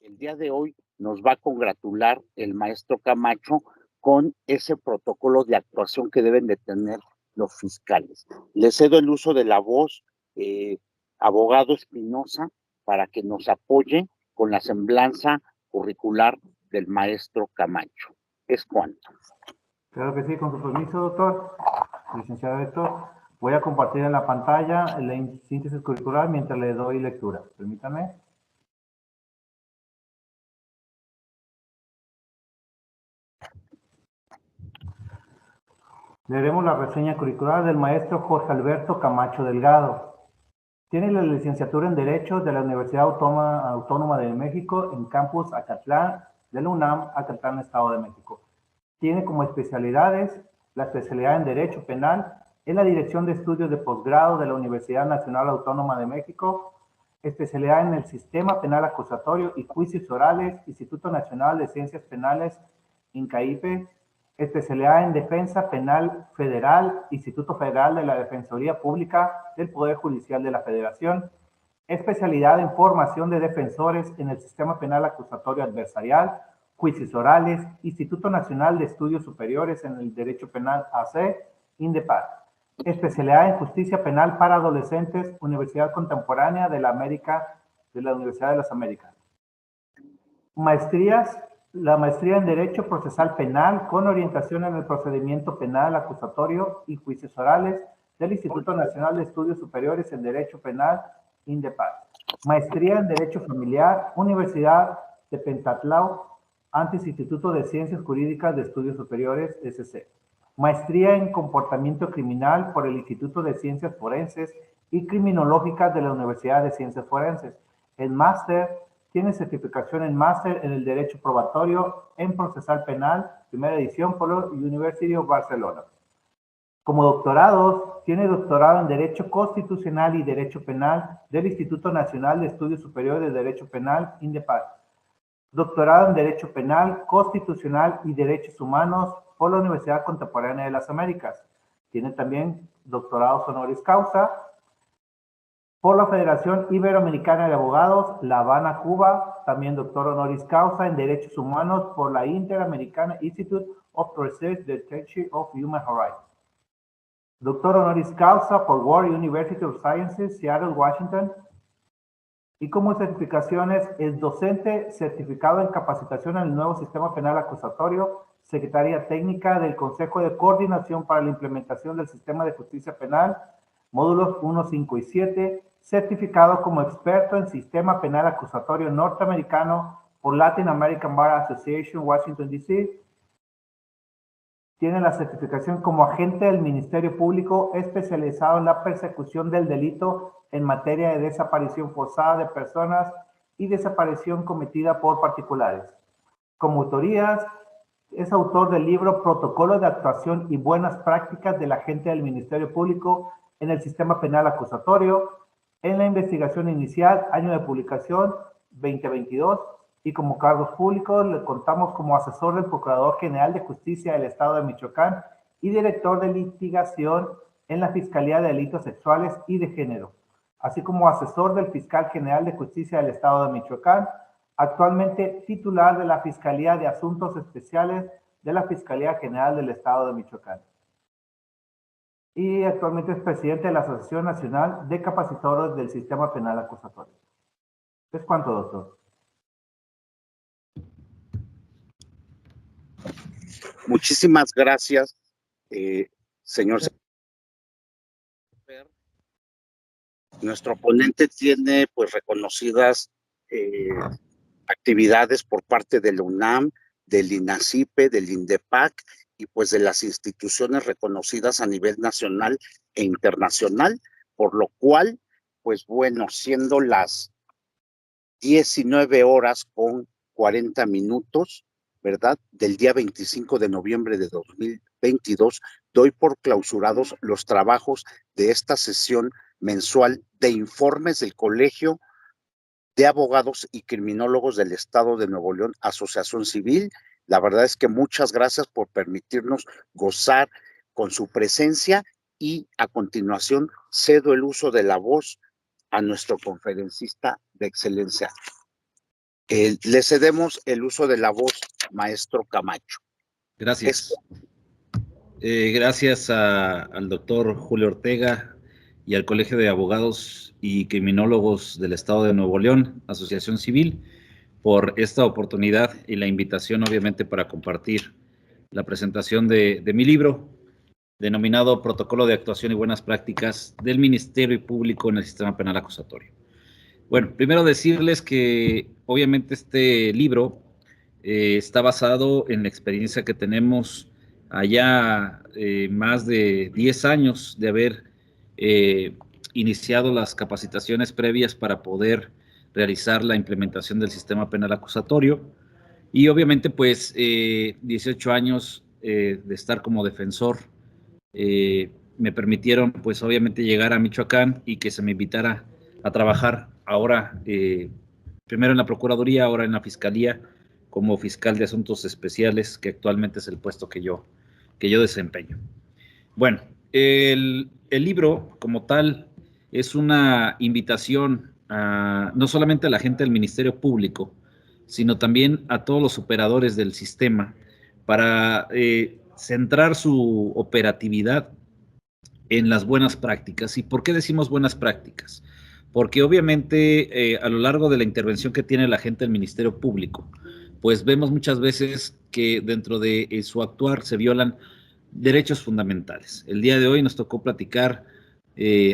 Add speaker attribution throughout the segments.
Speaker 1: El día de hoy nos va a congratular el maestro Camacho con ese protocolo de actuación que deben de tener los fiscales. Le cedo el uso de la voz, abogado Espinosa, para que nos apoye con la semblanza curricular del maestro Camacho. Es cuanto.
Speaker 2: Claro que sí, con su permiso, doctor, licenciado Héctor. Voy a compartir en la pantalla la síntesis curricular mientras le doy lectura. Permítame. Leeremos la reseña curricular del maestro Jorge Alberto Camacho Delgado. Tiene la licenciatura en Derecho de la Universidad Autónoma de México en Campus Acatlán de la UNAM, Acatlán, Estado de México. Tiene como especialidades la especialidad en Derecho Penal en la Dirección de Estudios de Posgrado de la Universidad Nacional Autónoma de México, especialidad en el Sistema Penal Acusatorio y Juicios Orales, Instituto Nacional de Ciencias Penales, INCAIPE, especialidad en Defensa Penal Federal, Instituto Federal de la Defensoría Pública del Poder Judicial de la Federación, especialidad en formación de defensores en el Sistema Penal Acusatorio Adversarial, Juicios Orales, Instituto Nacional de Estudios Superiores en el Derecho Penal AC, INDEPAC, especialidad en Justicia Penal para Adolescentes, Universidad Contemporánea de la Universidad de las Américas. Maestrías. La maestría en Derecho Procesal Penal con orientación en el procedimiento penal acusatorio y juicios orales del Instituto Nacional de Estudios Superiores en Derecho Penal, INDEPAC. Maestría en Derecho Familiar, Universidad de Pentatlao, antes Instituto de Ciencias Jurídicas de Estudios Superiores, SC. Maestría en Comportamiento Criminal por el Instituto de Ciencias Forenses y Criminológicas de la Universidad de Ciencias Forenses. El máster tiene certificación en máster en el Derecho Probatorio en Procesal Penal, primera edición por la University of Barcelona. Como doctorados, tiene doctorado en Derecho Constitucional y Derecho Penal del Instituto Nacional de Estudios Superiores de Derecho Penal, INDEPAC. Doctorado en Derecho Penal, Constitucional y Derechos Humanos por la Universidad Contemporánea de las Américas. Tiene también doctorados honoris causa por la Federación Iberoamericana de Abogados, La Habana, Cuba, también doctor honoris causa en Derechos Humanos por la Interamericana Institute of Research Detection of Human Rights. Doctor honoris causa por World University of Sciences, Seattle, Washington. Y como certificaciones es docente certificado en capacitación en el nuevo sistema penal acusatorio, secretaria técnica del Consejo de Coordinación para la Implementación del Sistema de Justicia Penal, módulos 1, 5 y 7, certificado como experto en sistema penal acusatorio norteamericano por Latin American Bar Association, Washington, D.C. Tiene la certificación como agente del Ministerio Público especializado en la persecución del delito en materia de desaparición forzada de personas y desaparición cometida por particulares. Como autorías, es autor del libro Protocolo de Actuación y Buenas Prácticas del Agente del Ministerio Público en el Sistema Penal Acusatorio, en la investigación inicial, año de publicación 2022, y como cargos públicos le contamos como asesor del Procurador General de Justicia del Estado de Michoacán y director de litigación en la Fiscalía de Delitos Sexuales y de Género, así como asesor del Fiscal General de Justicia del Estado de Michoacán, actualmente titular de la Fiscalía de Asuntos Especiales de la Fiscalía General del Estado de Michoacán. Y actualmente es presidente de la Asociación Nacional de Capacitadores del Sistema Penal Acusatorio. ¿Es cuánto, doctor?
Speaker 1: Muchísimas gracias, señor. Nuestro ponente tiene pues reconocidas actividades por parte de la UNAM, del INACIPE, del INDEPAC y pues de las instituciones reconocidas a nivel nacional e internacional, por lo cual, pues bueno, siendo las 19:40, ¿verdad? Del día 25 de noviembre de 2022, doy por clausurados los trabajos de esta sesión mensual de informes del Colegio de Abogados y Criminólogos del Estado de Nuevo León, Asociación Civil. La verdad es que muchas gracias por permitirnos gozar con su presencia y a continuación cedo el uso de la voz a nuestro conferencista de excelencia. Le cedemos el uso de la voz, maestro Camacho.
Speaker 3: Gracias. Gracias al doctor Julio Ortega y al Colegio de Abogados y Criminólogos del Estado de Nuevo León, Asociación Civil, por esta oportunidad y la invitación, obviamente, para compartir la presentación de mi libro, denominado Protocolo de Actuación y Buenas Prácticas del Ministerio Público en el Sistema Penal Acusatorio. Bueno, primero decirles que obviamente este libro está basado en la experiencia que tenemos allá más de 10 años de haber iniciado las capacitaciones previas para poder realizar la implementación del sistema penal acusatorio y obviamente pues 18 años de estar como defensor me permitieron pues obviamente llegar a Michoacán y que se me invitara a trabajar ahora primero en la Procuraduría, ahora en la Fiscalía como fiscal de asuntos especiales, que actualmente es el puesto que yo desempeño. Bueno, el libro como tal es una invitación no solamente a la gente del Ministerio Público, sino también a todos los operadores del sistema para centrar su operatividad en las buenas prácticas. ¿Y por qué decimos buenas prácticas? Porque obviamente a lo largo de la intervención que tiene la gente del Ministerio Público, pues vemos muchas veces que dentro de su actuar se violan derechos fundamentales. El día de hoy nos tocó platicar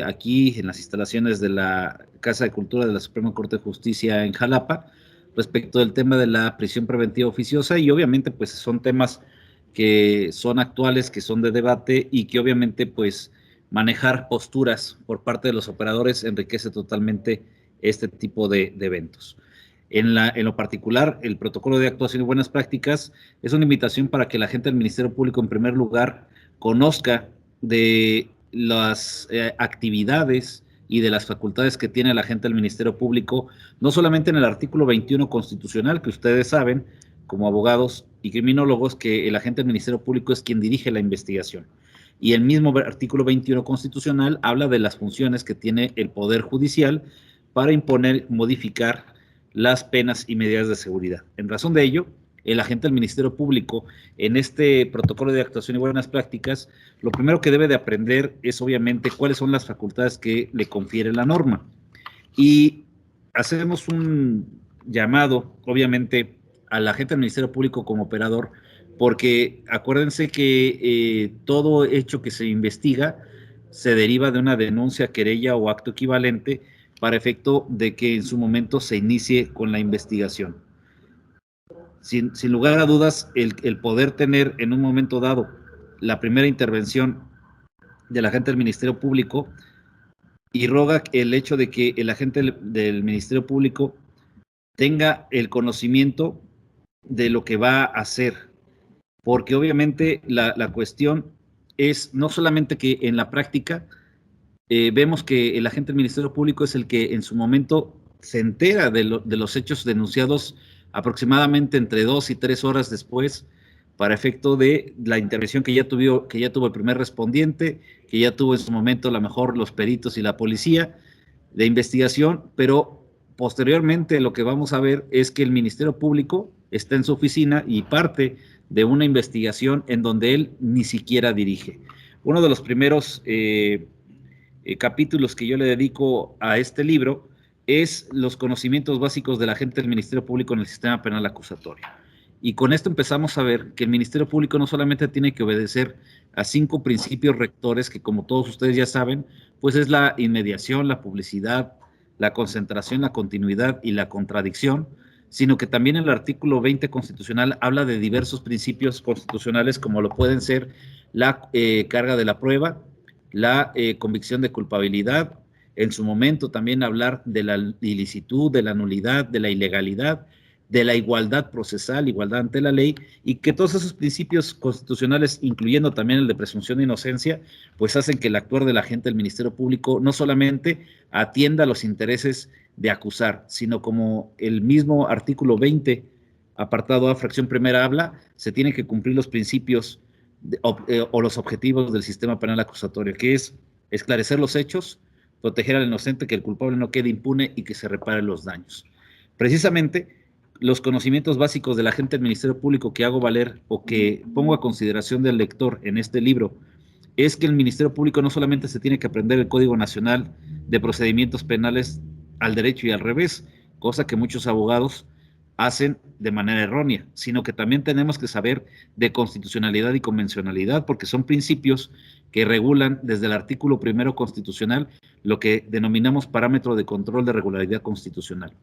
Speaker 3: aquí en las instalaciones de la Casa de Cultura de la Suprema Corte de Justicia en Jalapa respecto del tema de la prisión preventiva oficiosa y obviamente pues son temas que son actuales, que son de debate y que obviamente pues manejar posturas por parte de los operadores enriquece totalmente este tipo de eventos. En lo particular, el protocolo de actuación y buenas prácticas es una invitación para que la gente del Ministerio Público, en primer lugar, conozca de las actividades y de las facultades que tiene la gente del Ministerio Público, no solamente en el artículo 21 constitucional, que ustedes saben, como abogados y criminólogos, que el agente del Ministerio Público es quien dirige la investigación. Y el mismo artículo 21 constitucional habla de las funciones que tiene el Poder Judicial para imponer, modificar las penas y medidas de seguridad. En razón de ello, el agente del Ministerio Público, en este protocolo de actuación y buenas prácticas, lo primero que debe de aprender es obviamente cuáles son las facultades que le confiere la norma. Y hacemos un llamado, obviamente, a la gente del Ministerio Público como operador, porque acuérdense que todo hecho que se investiga se deriva de una denuncia, querella o acto equivalente para efecto de que en su momento se inicie con la investigación. Sin lugar a dudas, el poder tener en un momento dado la primera intervención de la gente del Ministerio Público irroga el hecho de que el agente del Ministerio Público tenga el conocimiento de lo que va a hacer, porque obviamente la cuestión es no solamente que en la práctica vemos que el agente del Ministerio Público es el que en su momento se entera de los hechos denunciados aproximadamente entre 2 y 3 horas después, para efecto de la intervención que ya tuvo el primer respondiente, que ya tuvo en su momento a lo mejor los peritos y la policía de investigación, pero posteriormente lo que vamos a ver es que el Ministerio Público está en su oficina y parte de una investigación en donde él ni siquiera dirige. Uno de los primeros capítulos que yo le dedico a este libro es los conocimientos básicos de la gente del Ministerio Público en el sistema penal acusatorio. Y con esto empezamos a ver que el Ministerio Público no solamente tiene que obedecer a 5 principios rectores que, como todos ustedes ya saben, pues es la inmediación, la publicidad, la concentración, la continuidad y la contradicción, sino que también el artículo 20 constitucional habla de diversos principios constitucionales como lo pueden ser la carga de la prueba, la convicción de culpabilidad, en su momento también hablar de la ilicitud, de la nulidad, de la ilegalidad, de la igualdad procesal, igualdad ante la ley, y que todos esos principios constitucionales, incluyendo también el de presunción de inocencia, pues hacen que el actuar de la gente del Ministerio Público no solamente atienda los intereses de acusar, sino como el mismo artículo 20, apartado A, fracción primera habla, se tienen que cumplir los principios o los objetivos del sistema penal acusatorio, que es esclarecer los hechos, proteger al inocente, que el culpable no quede impune y que se reparen los daños. Precisamente, los conocimientos básicos del agente del Ministerio Público que hago valer o que pongo a consideración del lector en este libro es que el Ministerio Público no solamente se tiene que aprender el Código Nacional de Procedimientos Penales al derecho y al revés, cosa que muchos abogados hacen de manera errónea, sino que también tenemos que saber de constitucionalidad y convencionalidad, porque son principios que regulan desde el artículo 1 constitucional lo que denominamos parámetro de control de regularidad constitucional.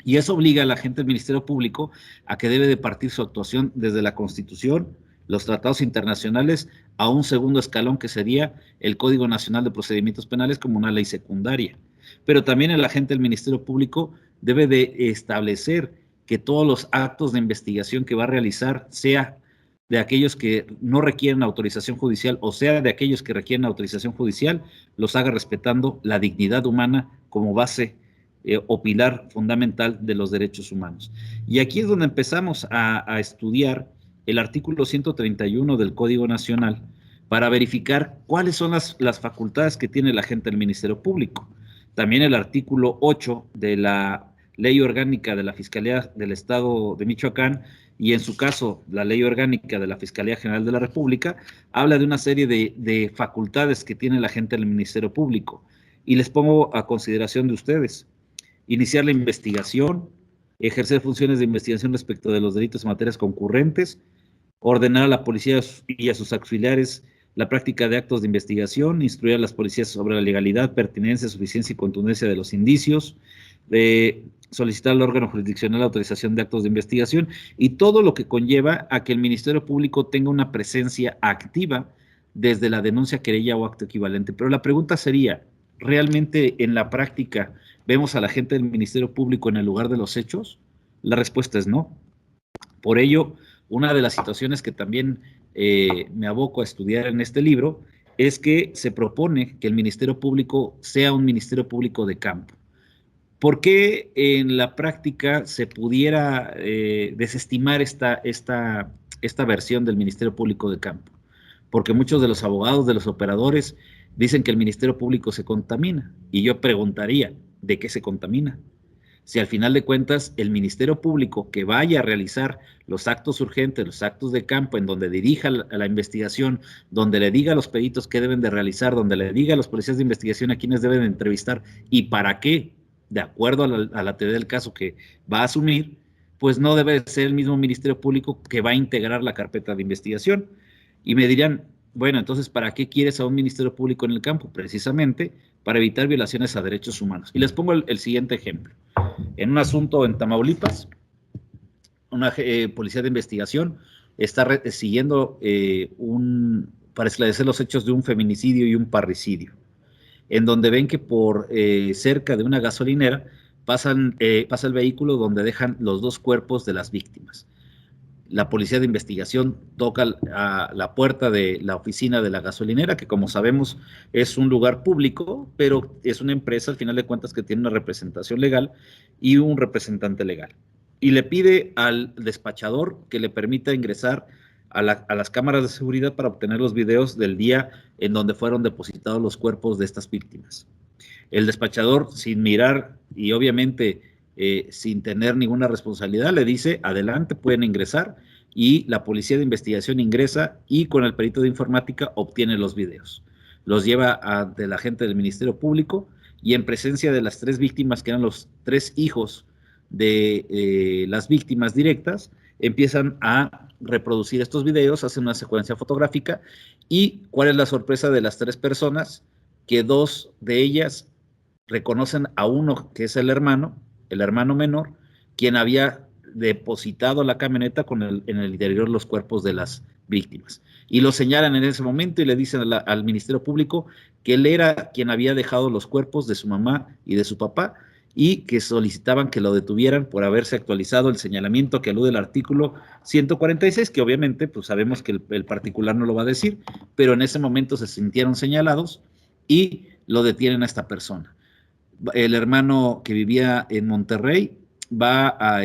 Speaker 3: Y eso obliga a la gente del Ministerio Público a que debe de partir su actuación desde la Constitución, los tratados internacionales, a un segundo escalón que sería el Código Nacional de Procedimientos Penales como una ley secundaria. Pero también el agente del Ministerio Público debe de establecer que todos los actos de investigación que va a realizar, sea de aquellos que no requieren autorización judicial o sea de aquellos que requieren autorización judicial, los haga respetando la dignidad humana como base o pilar fundamental de los derechos humanos. Y aquí es donde empezamos a estudiar el artículo 131 del Código Nacional para verificar cuáles son las facultades que tiene la agente del Ministerio Público. También el artículo 8 de la Ley Orgánica de la Fiscalía del Estado de Michoacán y en su caso la Ley Orgánica de la Fiscalía General de la República habla de una serie de facultades que tiene la agente del Ministerio Público. Y les pongo a consideración de ustedes: iniciar la investigación, ejercer funciones de investigación respecto de los delitos en materias concurrentes, ordenar a la policía y a sus auxiliares la práctica de actos de investigación, instruir a las policías sobre la legalidad, pertinencia, suficiencia y contundencia de los indicios, solicitar al órgano jurisdiccional la autorización de actos de investigación y todo lo que conlleva a que el Ministerio Público tenga una presencia activa desde la denuncia, querella o acto equivalente. Pero la pregunta sería, ¿realmente en la práctica vemos a la gente del Ministerio Público en el lugar de los hechos? La respuesta es no. Por ello, una de las situaciones que también me aboco a estudiar en este libro es que se propone que el Ministerio Público sea un Ministerio Público de campo. ¿Por qué en la práctica se pudiera desestimar esta versión del Ministerio Público de campo? Porque muchos de los abogados, de los operadores, dicen que el Ministerio Público se contamina. Y yo preguntaría, ¿de qué se contamina? Si al final de cuentas el Ministerio Público que vaya a realizar los actos urgentes, los actos de campo, en donde dirija la investigación, donde le diga a los peritos qué deben de realizar, donde le diga a los policías de investigación a quienes deben de entrevistar y para qué, de acuerdo a la teoría del caso que va a asumir, pues no debe ser el mismo Ministerio Público que va a integrar la carpeta de investigación. Y me dirán, bueno, entonces, ¿para qué quieres a un Ministerio Público en el campo? Precisamente para evitar violaciones a derechos humanos. Y les pongo el siguiente ejemplo. En un asunto en Tamaulipas, una policía de investigación está siguiendo para esclarecer los hechos de un feminicidio y un parricidio, en donde ven que por cerca de una gasolinera pasa el vehículo donde dejan los dos cuerpos de las víctimas. La policía de investigación toca a la puerta de la oficina de la gasolinera, que como sabemos es un lugar público, pero es una empresa al final de cuentas que tiene una representación legal y un representante legal. Y le pide al despachador que le permita ingresar a las cámaras de seguridad para obtener los videos del día en donde fueron depositados los cuerpos de estas víctimas. El despachador, sin mirar y obviamente sin tener ninguna responsabilidad, le dice, adelante, pueden ingresar, y la policía de investigación ingresa y con el perito de informática obtiene los videos. Los lleva ante la gente del Ministerio Público y en presencia de las tres víctimas, que eran los tres hijos de las víctimas directas, empiezan a reproducir estos videos, hacen una secuencia fotográfica y ¿cuál es la sorpresa de las tres personas? Que dos de ellas reconocen a uno que es el hermano menor, quien había depositado la camioneta en el interior los cuerpos de las víctimas. Y lo señalan en ese momento y le dicen al Ministerio Público que él era quien había dejado los cuerpos de su mamá y de su papá y que solicitaban que lo detuvieran por haberse actualizado el señalamiento que alude al artículo 146, que obviamente pues sabemos que el particular no lo va a decir, pero en ese momento se sintieron señalados y lo detienen a esta persona. El hermano que vivía en Monterrey va a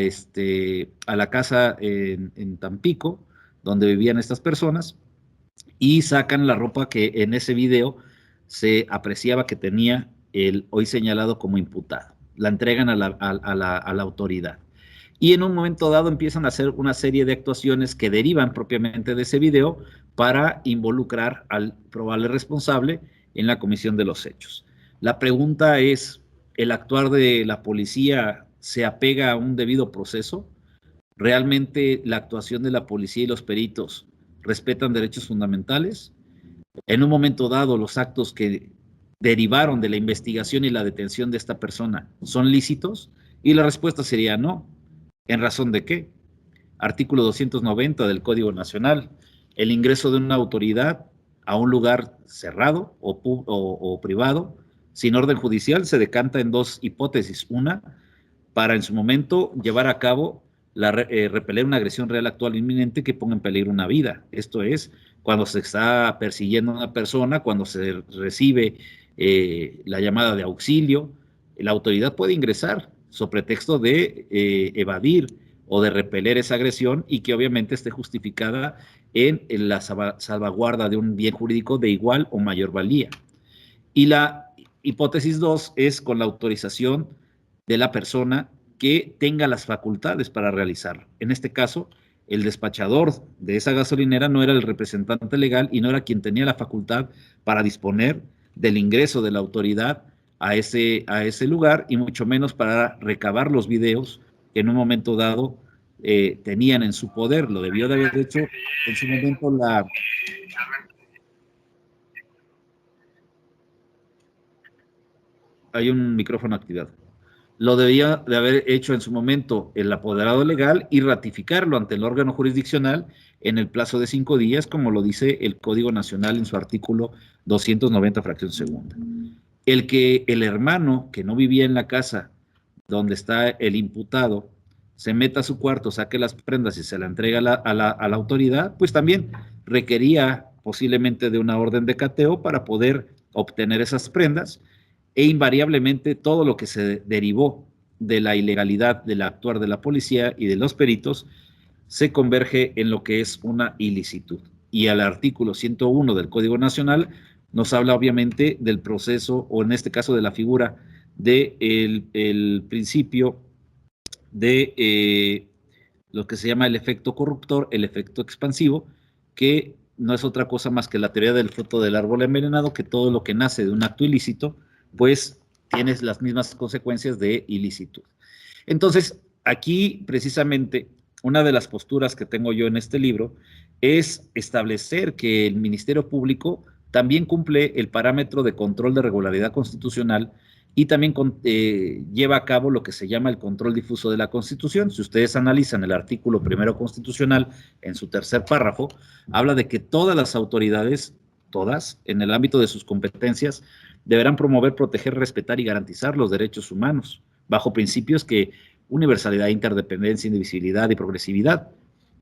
Speaker 3: la casa en Tampico, donde vivían estas personas, y sacan la ropa que en ese video se apreciaba que tenía el hoy señalado como imputado. La entregan a la autoridad. y en un momento dado empiezan a hacer una serie de actuaciones que derivan propiamente de ese video para involucrar al probable responsable en la comisión de los hechos. La pregunta es, ¿el actuar de la policía se apega a un debido proceso? ¿Realmente la actuación de la policía y los peritos respetan derechos fundamentales? En un momento dado, los actos que derivaron de la investigación y la detención de esta persona son lícitos, y la respuesta sería no. ¿En razón de qué? Artículo 290 del Código Nacional. El ingreso de una autoridad a un lugar cerrado o privado sin orden judicial se decanta en dos hipótesis. Una, para en su momento llevar a cabo repeler una agresión real, actual o inminente que ponga en peligro una vida. Esto es, cuando se está persiguiendo a una persona, cuando se recibe la llamada de auxilio, la autoridad puede ingresar sobre pretexto de evadir o de repeler esa agresión, y que obviamente esté justificada en la salvaguarda de un bien jurídico de igual o mayor valía. Y la hipótesis 2 es con la autorización de la persona que tenga las facultades para realizarlo. En este caso, el despachador de esa gasolinera no era el representante legal y no era quien tenía la facultad para disponer del ingreso de la autoridad a ese lugar, y mucho menos para recabar los videos que en un momento dado tenían en su poder. Lo debió de haber hecho en su momento la... Hay un micrófono activado. Lo debía de haber hecho en su momento el apoderado legal y ratificarlo ante el órgano jurisdiccional en el plazo de 5 días, como lo dice el Código Nacional en su artículo 290, fracción segunda. El que el hermano que no vivía en la casa donde está el imputado se meta a su cuarto, saque las prendas y se la entrega a la autoridad, pues también requería posiblemente de una orden de cateo para poder obtener esas prendas, e invariablemente todo lo que se derivó de la ilegalidad del actuar de la policía y de los peritos se converge en lo que es una ilicitud. Y al artículo 101 del Código Nacional nos habla obviamente del proceso, o en este caso de la figura del principio de lo que se llama el efecto corruptor, el efecto expansivo, que no es otra cosa más que la teoría del fruto del árbol envenenado, que todo lo que nace de un acto ilícito, pues tienes las mismas consecuencias de ilicitud. Entonces, aquí precisamente una de las posturas que tengo yo en este libro es establecer que el Ministerio Público también cumple el parámetro de control de regularidad constitucional y también lleva a cabo lo que se llama el control difuso de la Constitución. Si ustedes analizan el artículo primero constitucional en su tercer párrafo, habla de que todas las autoridades, todas, en el ámbito de sus competencias, deberán promover, proteger, respetar y garantizar los derechos humanos, bajo principios que universalidad, interdependencia, indivisibilidad y progresividad.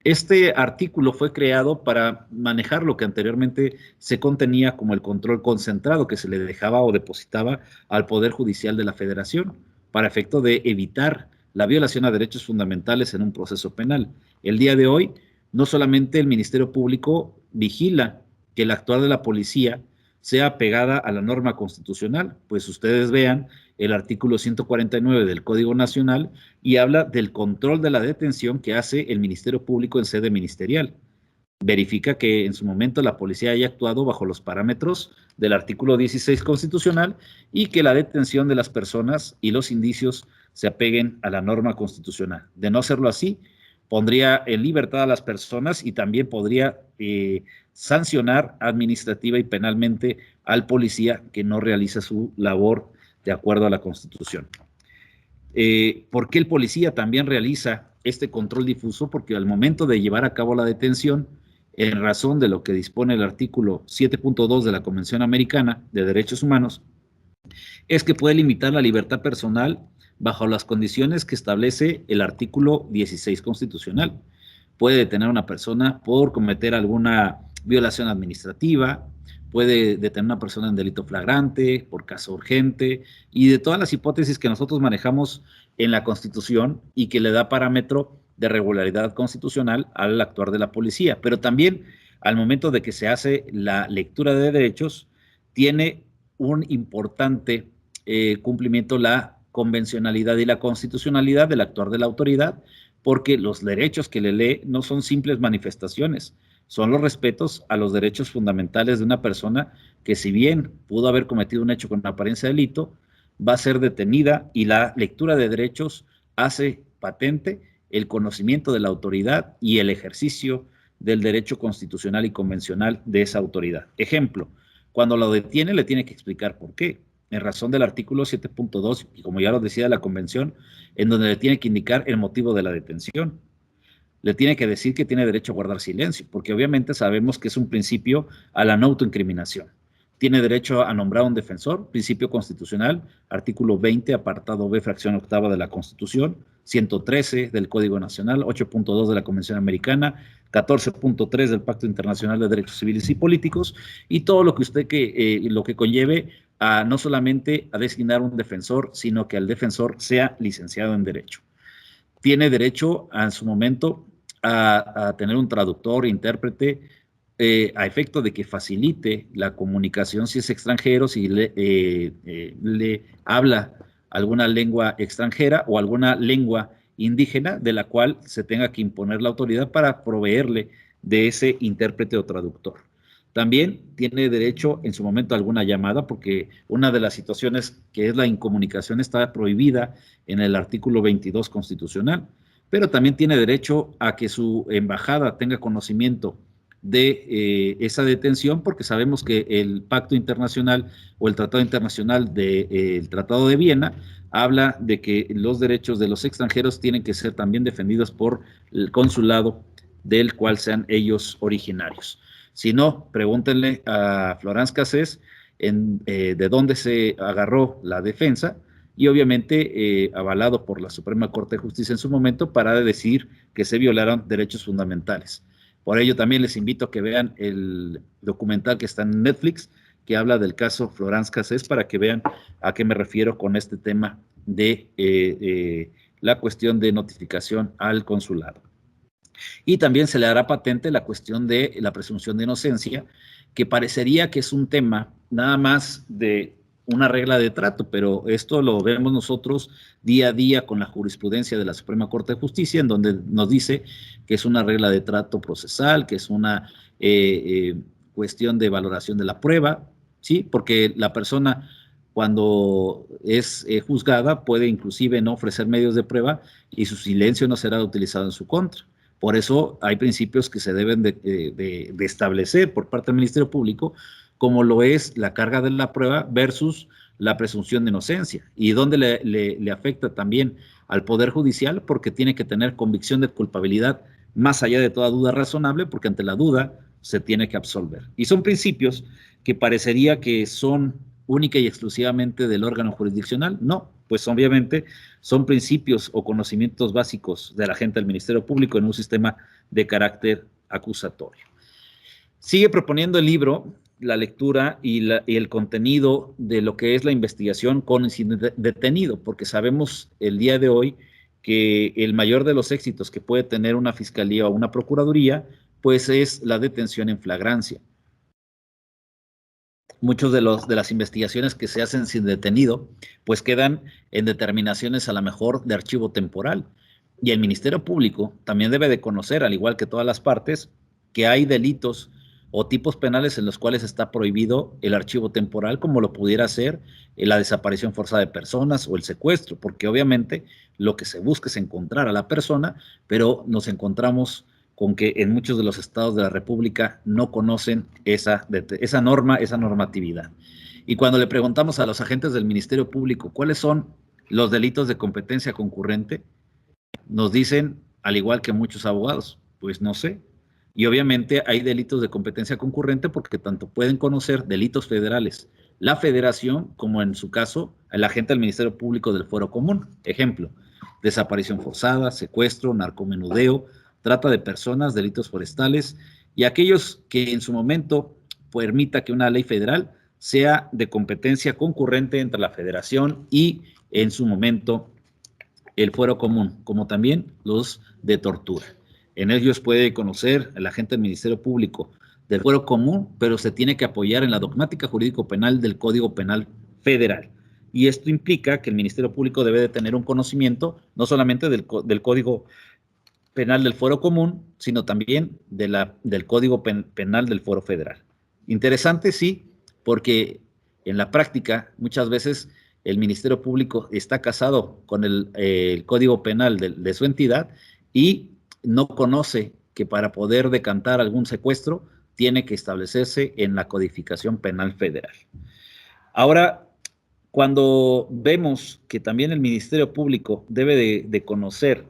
Speaker 3: Este artículo fue creado para manejar lo que anteriormente se contenía como el control concentrado que se le dejaba o depositaba al Poder Judicial de la Federación, para efecto de evitar la violación a derechos fundamentales en un proceso penal. El día de hoy, no solamente el Ministerio Público vigila que el actuar de la policía sea pegada a la norma constitucional, pues ustedes vean el artículo 149 del Código Nacional y habla del control de la detención que hace el Ministerio Público en sede ministerial. Verifica que en su momento la policía haya actuado bajo los parámetros del artículo 16 constitucional y que la detención de las personas y los indicios se apeguen a la norma constitucional. De no hacerlo así, pondría en libertad a las personas y también podría sancionar administrativa y penalmente al policía que no realiza su labor de acuerdo a la Constitución. ¿Por qué el policía también realiza este control difuso? Porque al momento de llevar a cabo la detención, en razón de lo que dispone el artículo 7.2 de la Convención Americana de Derechos Humanos, es que puede limitar la libertad personal bajo las condiciones que establece el artículo 16 constitucional. Puede detener a una persona por cometer alguna violación administrativa, puede detener a una persona en delito flagrante, por caso urgente, y de todas las hipótesis que nosotros manejamos en la Constitución y que le da parámetro de regularidad constitucional al actuar de la policía. Pero también al momento de que se hace la lectura de derechos, tiene un importante cumplimiento la convencionalidad y la constitucionalidad del actuar de la autoridad, porque los derechos que le lee no son simples manifestaciones, son los respetos a los derechos fundamentales de una persona que, si bien pudo haber cometido un hecho con apariencia de delito, va a ser detenida, y la lectura de derechos hace patente el conocimiento de la autoridad y el ejercicio del derecho constitucional y convencional de esa autoridad. Ejemplo, cuando lo detiene le tiene que explicar por qué, en razón del artículo 7.2, y como ya lo decía la convención, en donde le tiene que indicar el motivo de la detención. Le tiene que decir que tiene derecho a guardar silencio, porque obviamente sabemos que es un principio a la no autoincriminación. Tiene derecho a nombrar un defensor, principio constitucional, artículo 20, apartado B, fracción octava de la Constitución, 113 del Código Nacional, 8.2 de la Convención Americana, 14.3 del Pacto Internacional de Derechos Civiles y Políticos, y todo lo que lo que conlleve a no solamente a designar un defensor, sino que el defensor sea licenciado en Derecho. Tiene derecho en su momento a tener un traductor, intérprete, a efecto de que facilite la comunicación si es extranjero, si le habla alguna lengua extranjera o alguna lengua indígena de la cual se tenga que imponer la autoridad para proveerle de ese intérprete o traductor. También tiene derecho en su momento a alguna llamada, porque una de las situaciones que es la incomunicación está prohibida en el artículo 22 constitucional, pero también tiene derecho a que su embajada tenga conocimiento de esa detención, porque sabemos que el Pacto Internacional o el Tratado Internacional del Tratado de Viena habla de que los derechos de los extranjeros tienen que ser también defendidos por el consulado del cual sean ellos originarios. Si no, pregúntenle a Florence Cassés de dónde se agarró la defensa, y obviamente avalado por la Suprema Corte de Justicia en su momento, para decir que se violaron derechos fundamentales. Por ello también les invito a que vean el documental que está en Netflix, que habla del caso Florence Cassés, para que vean a qué me refiero con este tema de la cuestión de notificación al consulado. Y también se le hará patente la cuestión de la presunción de inocencia, que parecería que es un tema nada más de una regla de trato, pero esto lo vemos nosotros día a día con la jurisprudencia de la Suprema Corte de Justicia, en donde nos dice que es una regla de trato procesal, que es una cuestión de valoración de la prueba, ¿sí? Porque la persona, cuando es juzgada, puede inclusive no ofrecer medios de prueba y su silencio no será utilizado en su contra. Por eso hay principios que se deben de establecer por parte del Ministerio Público, como lo es la carga de la prueba versus la presunción de inocencia, y donde le afecta también al Poder Judicial, porque tiene que tener convicción de culpabilidad más allá de toda duda razonable, porque ante la duda se tiene que absolver. Y son principios que parecería que son única y exclusivamente del órgano jurisdiccional. No, pues obviamente son principios o conocimientos básicos de la gente del Ministerio Público en un sistema de carácter acusatorio. Sigue proponiendo el libro la lectura y el contenido de lo que es la investigación con y sin detenido, porque sabemos el día de hoy que el mayor de los éxitos que puede tener una fiscalía o una procuraduría, pues es la detención en flagrancia. Muchos de las investigaciones que se hacen sin detenido, pues quedan en determinaciones a lo mejor de archivo temporal. Y el Ministerio Público también debe de conocer, al igual que todas las partes, que hay delitos o tipos penales en los cuales está prohibido el archivo temporal, como lo pudiera ser la desaparición forzada de personas o el secuestro, porque obviamente lo que se busca es encontrar a la persona, pero nos encontramos con que en muchos de los estados de la República no conocen esa norma, esa normatividad. Y cuando le preguntamos a los agentes del Ministerio Público cuáles son los delitos de competencia concurrente, nos dicen, al igual que muchos abogados, pues no sé. Y obviamente hay delitos de competencia concurrente porque tanto pueden conocer delitos federales la Federación como, en su caso, el agente del Ministerio Público del Fuero Común. Ejemplo, desaparición forzada, secuestro, narcomenudeo, trata de personas, delitos forestales y aquellos que en su momento permita que una ley federal sea de competencia concurrente entre la Federación y, en su momento, el Fuero Común, como también los de tortura. En ellos puede conocer el agente del Ministerio Público del Fuero Común, pero se tiene que apoyar en la dogmática jurídico-penal del Código Penal Federal. y esto implica que el Ministerio Público debe de tener un conocimiento no solamente del Código Penal del Fuero Común, sino también del Código Penal del Fuero Federal. Interesante, sí, porque en la práctica muchas veces el Ministerio Público está casado con el Código Penal de su entidad y no conoce que para poder decantar algún secuestro tiene que establecerse en la codificación penal federal. Ahora, cuando vemos que también el Ministerio Público debe de conocer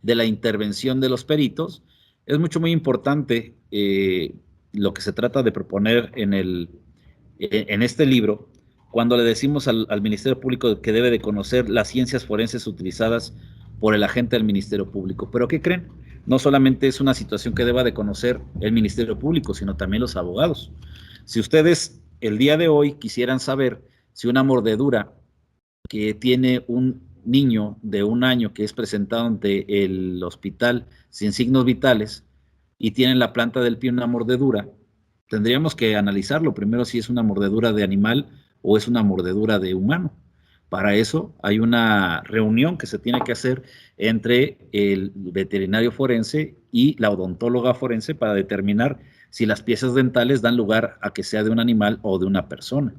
Speaker 3: de la intervención de los peritos, es muy importante lo que se trata de proponer en este libro, cuando le decimos al Ministerio Público que debe de conocer las ciencias forenses utilizadas por el agente del Ministerio Público. ¿Pero qué creen? No solamente es una situación que deba de conocer el Ministerio Público, sino también los abogados. Si ustedes el día de hoy quisieran saber si una mordedura que tiene un niño de 1 año que es presentado ante el hospital sin signos vitales y tiene en la planta del pie una mordedura, tendríamos que analizarlo primero si es una mordedura de animal o es una mordedura de humano. Para eso hay una reunión que se tiene que hacer entre el veterinario forense y la odontóloga forense para determinar si las piezas dentales dan lugar a que sea de un animal o de una persona.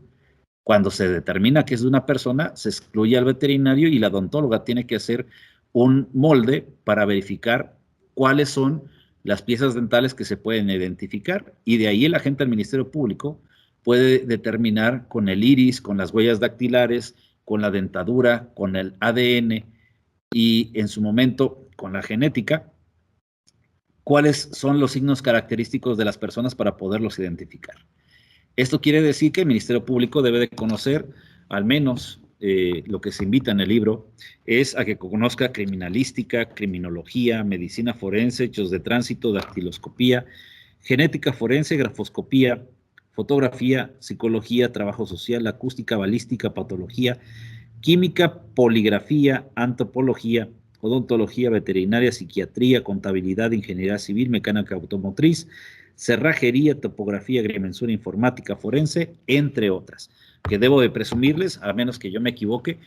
Speaker 3: Cuando se determina que es de una persona, se excluye al veterinario y la odontóloga tiene que hacer un molde para verificar cuáles son las piezas dentales que se pueden identificar, y de ahí el agente del Ministerio Público puede determinar con el iris, con las huellas dactilares, con la dentadura, con el ADN y en su momento con la genética, cuáles son los signos característicos de las personas para poderlos identificar. Esto quiere decir que el Ministerio Público debe de conocer, al menos lo que se invita en el libro, es a que conozca criminalística, criminología, medicina forense, hechos de tránsito, dactiloscopía, genética forense, grafoscopía, fotografía, psicología, trabajo social, acústica, balística, patología, química, poligrafía, antropología, odontología, veterinaria, psiquiatría, contabilidad, ingeniería civil, mecánica automotriz, cerrajería, topografía, agrimensura, informática forense, entre otras, que debo de presumirles, a menos que yo me equivoque,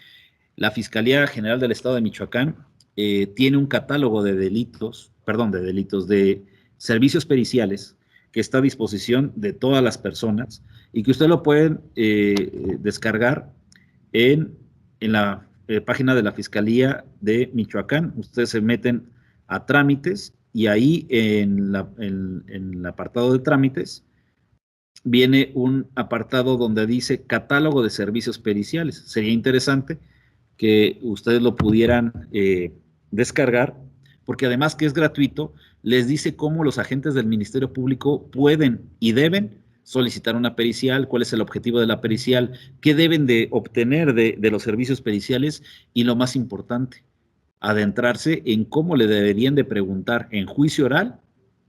Speaker 3: la Fiscalía General del Estado de Michoacán tiene un catálogo de de servicios periciales que está a disposición de todas las personas y que ustedes lo pueden descargar en la página de la Fiscalía de Michoacán. Ustedes se meten a trámites y ahí en el apartado de trámites viene un apartado donde dice catálogo de servicios periciales. Sería interesante que ustedes lo pudieran descargar, porque además que es gratuito, les dice cómo los agentes del Ministerio Público pueden y deben solicitar una pericial, cuál es el objetivo de la pericial, qué deben de obtener de los servicios periciales y lo más importante, adentrarse en cómo le deberían de preguntar en juicio oral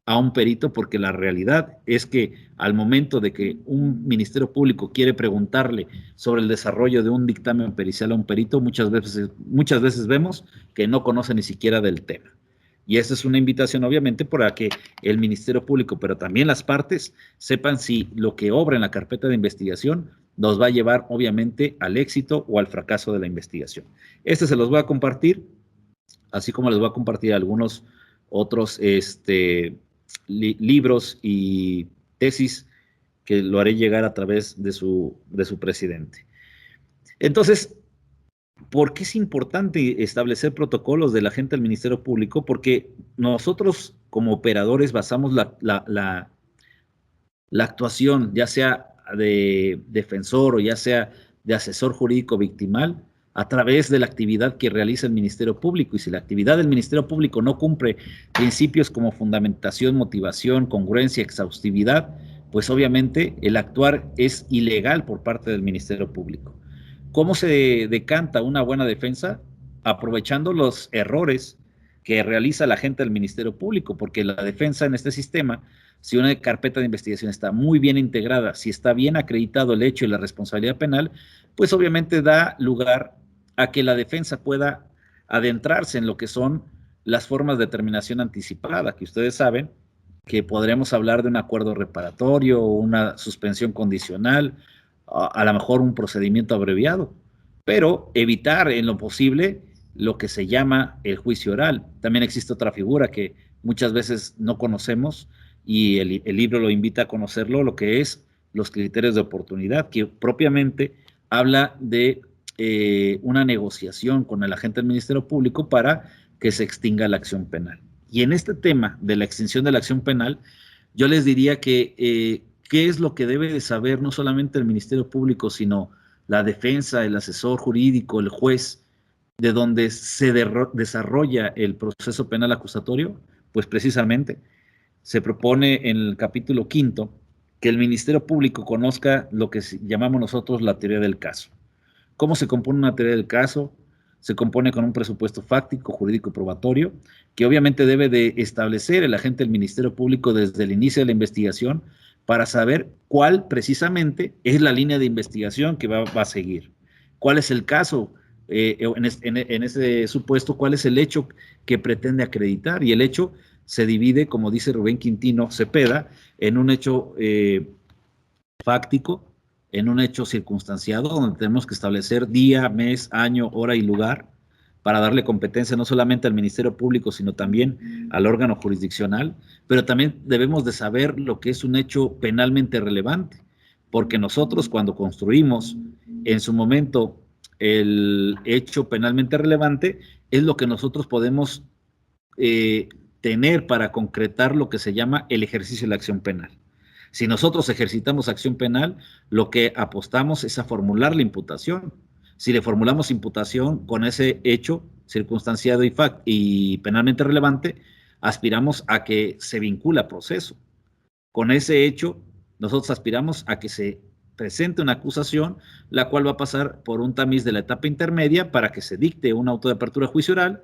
Speaker 3: a un perito, porque la realidad es que al momento de que un Ministerio Público quiere preguntarle sobre el desarrollo de un dictamen pericial a un perito, muchas veces vemos que no conoce ni siquiera del tema. Y esta es una invitación, obviamente, para que el Ministerio Público, pero también las partes, sepan si lo que obra en la carpeta de investigación nos va a llevar, obviamente, al éxito o al fracaso de la investigación. Se los voy a compartir, así como les voy a compartir algunos otros libros y tesis que lo haré llegar a través de su presidente. Entonces, ¿por qué es importante establecer protocolos de la gente del Ministerio Público? Porque nosotros como operadores basamos la actuación, ya sea de defensor o ya sea de asesor jurídico victimal, a través de la actividad que realiza el Ministerio Público. Y si la actividad del Ministerio Público no cumple principios como fundamentación, motivación, congruencia, exhaustividad, pues obviamente el actuar es ilegal por parte del Ministerio Público. ¿Cómo se decanta una buena defensa? Aprovechando los errores que realiza la gente del Ministerio Público, porque la defensa en este sistema, si una carpeta de investigación está muy bien integrada, si está bien acreditado el hecho y la responsabilidad penal, pues obviamente da lugar a que la defensa pueda adentrarse en lo que son las formas de determinación anticipada, que ustedes saben que podremos hablar de un acuerdo reparatorio o una suspensión condicional, a lo mejor un procedimiento abreviado, pero evitar en lo posible lo que se llama el juicio oral. También existe otra figura que muchas veces no conocemos y el libro lo invita a conocerlo, lo que es los criterios de oportunidad, que propiamente habla de una negociación con el agente del Ministerio Público para que se extinga la acción penal. Y en este tema de la extinción de la acción penal, yo les diría que qué es lo que debe de saber no solamente el Ministerio Público, sino la defensa, el asesor jurídico, el juez, de donde se desarrolla el proceso penal acusatorio. Pues precisamente se propone en el capítulo 5 que el Ministerio Público conozca lo que llamamos nosotros la teoría del caso. ¿Cómo se compone una teoría del caso? Se compone con un presupuesto fáctico, jurídico y probatorio, que obviamente debe de establecer el agente del Ministerio Público desde el inicio de la investigación para saber cuál precisamente es la línea de investigación que va a seguir. ¿Cuál es el caso? En ese supuesto, ¿cuál es el hecho que pretende acreditar? Y el hecho se divide, como dice Rubén Quintino Cepeda, en un hecho fáctico, en un hecho circunstanciado, donde tenemos que establecer día, mes, año, hora y lugar para darle competencia no solamente al Ministerio Público, sino también al órgano jurisdiccional, pero también debemos de saber lo que es un hecho penalmente relevante, porque nosotros cuando construimos en su momento el hecho penalmente relevante, es lo que nosotros podemos tener para concretar lo que se llama el ejercicio de la acción penal. Si nosotros ejercitamos acción penal, lo que apostamos es a formular la imputación. Si le formulamos imputación con ese hecho circunstanciado y penalmente relevante, aspiramos a que se vincule a proceso. Con ese hecho, nosotros aspiramos a que se presente una acusación, la cual va a pasar por un tamiz de la etapa intermedia para que se dicte un auto de apertura de juicio oral,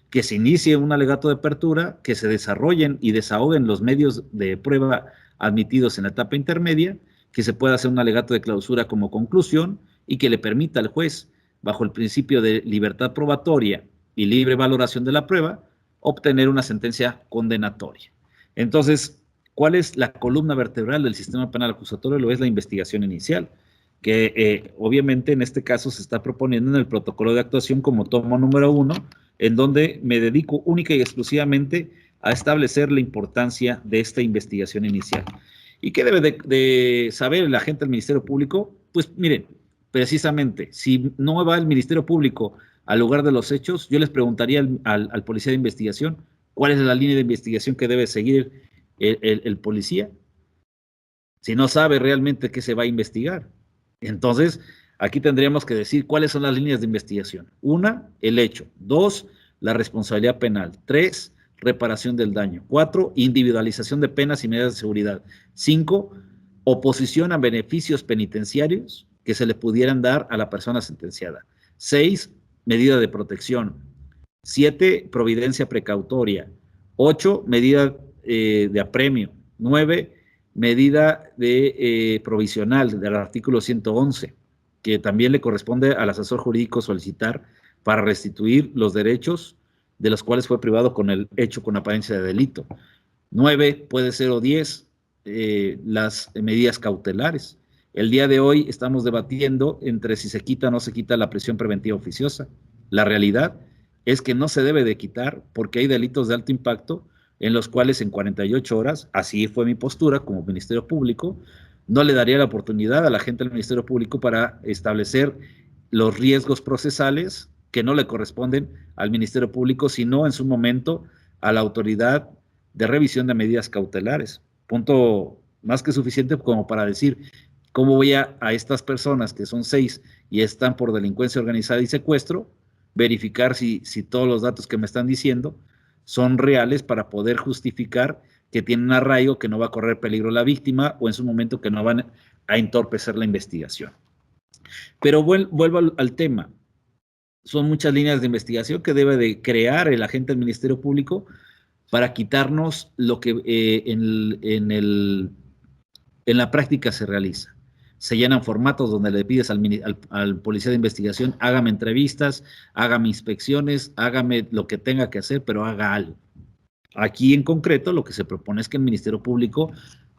Speaker 3: que se inicie un alegato de apertura, que se desarrollen y desahoguen los medios de prueba admitidos en la etapa intermedia, que se pueda hacer un alegato de clausura como conclusión y que le permita al juez, bajo el principio de libertad probatoria y libre valoración de la prueba, obtener una sentencia condenatoria. Entonces, ¿cuál es la columna vertebral del sistema penal acusatorio? Lo es la investigación inicial, que obviamente en este caso se está proponiendo en el protocolo de actuación como tomo número 1, en donde me dedico única y exclusivamente a establecer la importancia de esta investigación inicial. ¿Y qué debe de saber el agente del Ministerio Público? Pues miren, precisamente, si no va el Ministerio Público al lugar de los hechos, yo les preguntaría al policía de investigación cuál es la línea de investigación que debe seguir el policía, si no sabe realmente qué se va a investigar. Entonces, aquí tendríamos que decir cuáles son las líneas de investigación. 1, el hecho. 2, la responsabilidad penal. 3, reparación del daño. 4, individualización de penas y medidas de seguridad. 5, oposición a beneficios penitenciarios que se le pudieran dar a la persona sentenciada. 6, medida de protección. 7, providencia precautoria. 8, medida de apremio. 9, medida de provisional del artículo 111, que también le corresponde al asesor jurídico solicitar para restituir los derechos de los cuales fue privado con el hecho con apariencia de delito. 9, puede ser, o 10, las medidas cautelares. El día de hoy estamos debatiendo entre si se quita o no se quita la prisión preventiva oficiosa. La realidad es que no se debe de quitar porque hay delitos de alto impacto en los cuales en 48 horas, así fue mi postura como Ministerio Público, no le daría la oportunidad a la gente del Ministerio Público para establecer los riesgos procesales que no le corresponden al Ministerio Público, sino en su momento a la autoridad de revisión de medidas cautelares. Punto más que suficiente como para decir cómo voy a estas personas, que son 6 y están por delincuencia organizada y secuestro, verificar si todos los datos que me están diciendo son reales para poder justificar que tienen arraigo, que no va a correr peligro la víctima o en su momento que no van a entorpecer la investigación. Pero vuelvo al tema. Son muchas líneas de investigación que debe de crear el agente del Ministerio Público para quitarnos lo que en la práctica se realiza. Se llenan formatos donde le pides al policía de investigación, hágame entrevistas, hágame inspecciones, hágame lo que tenga que hacer, pero haga algo. Aquí en concreto lo que se propone es que el Ministerio Público,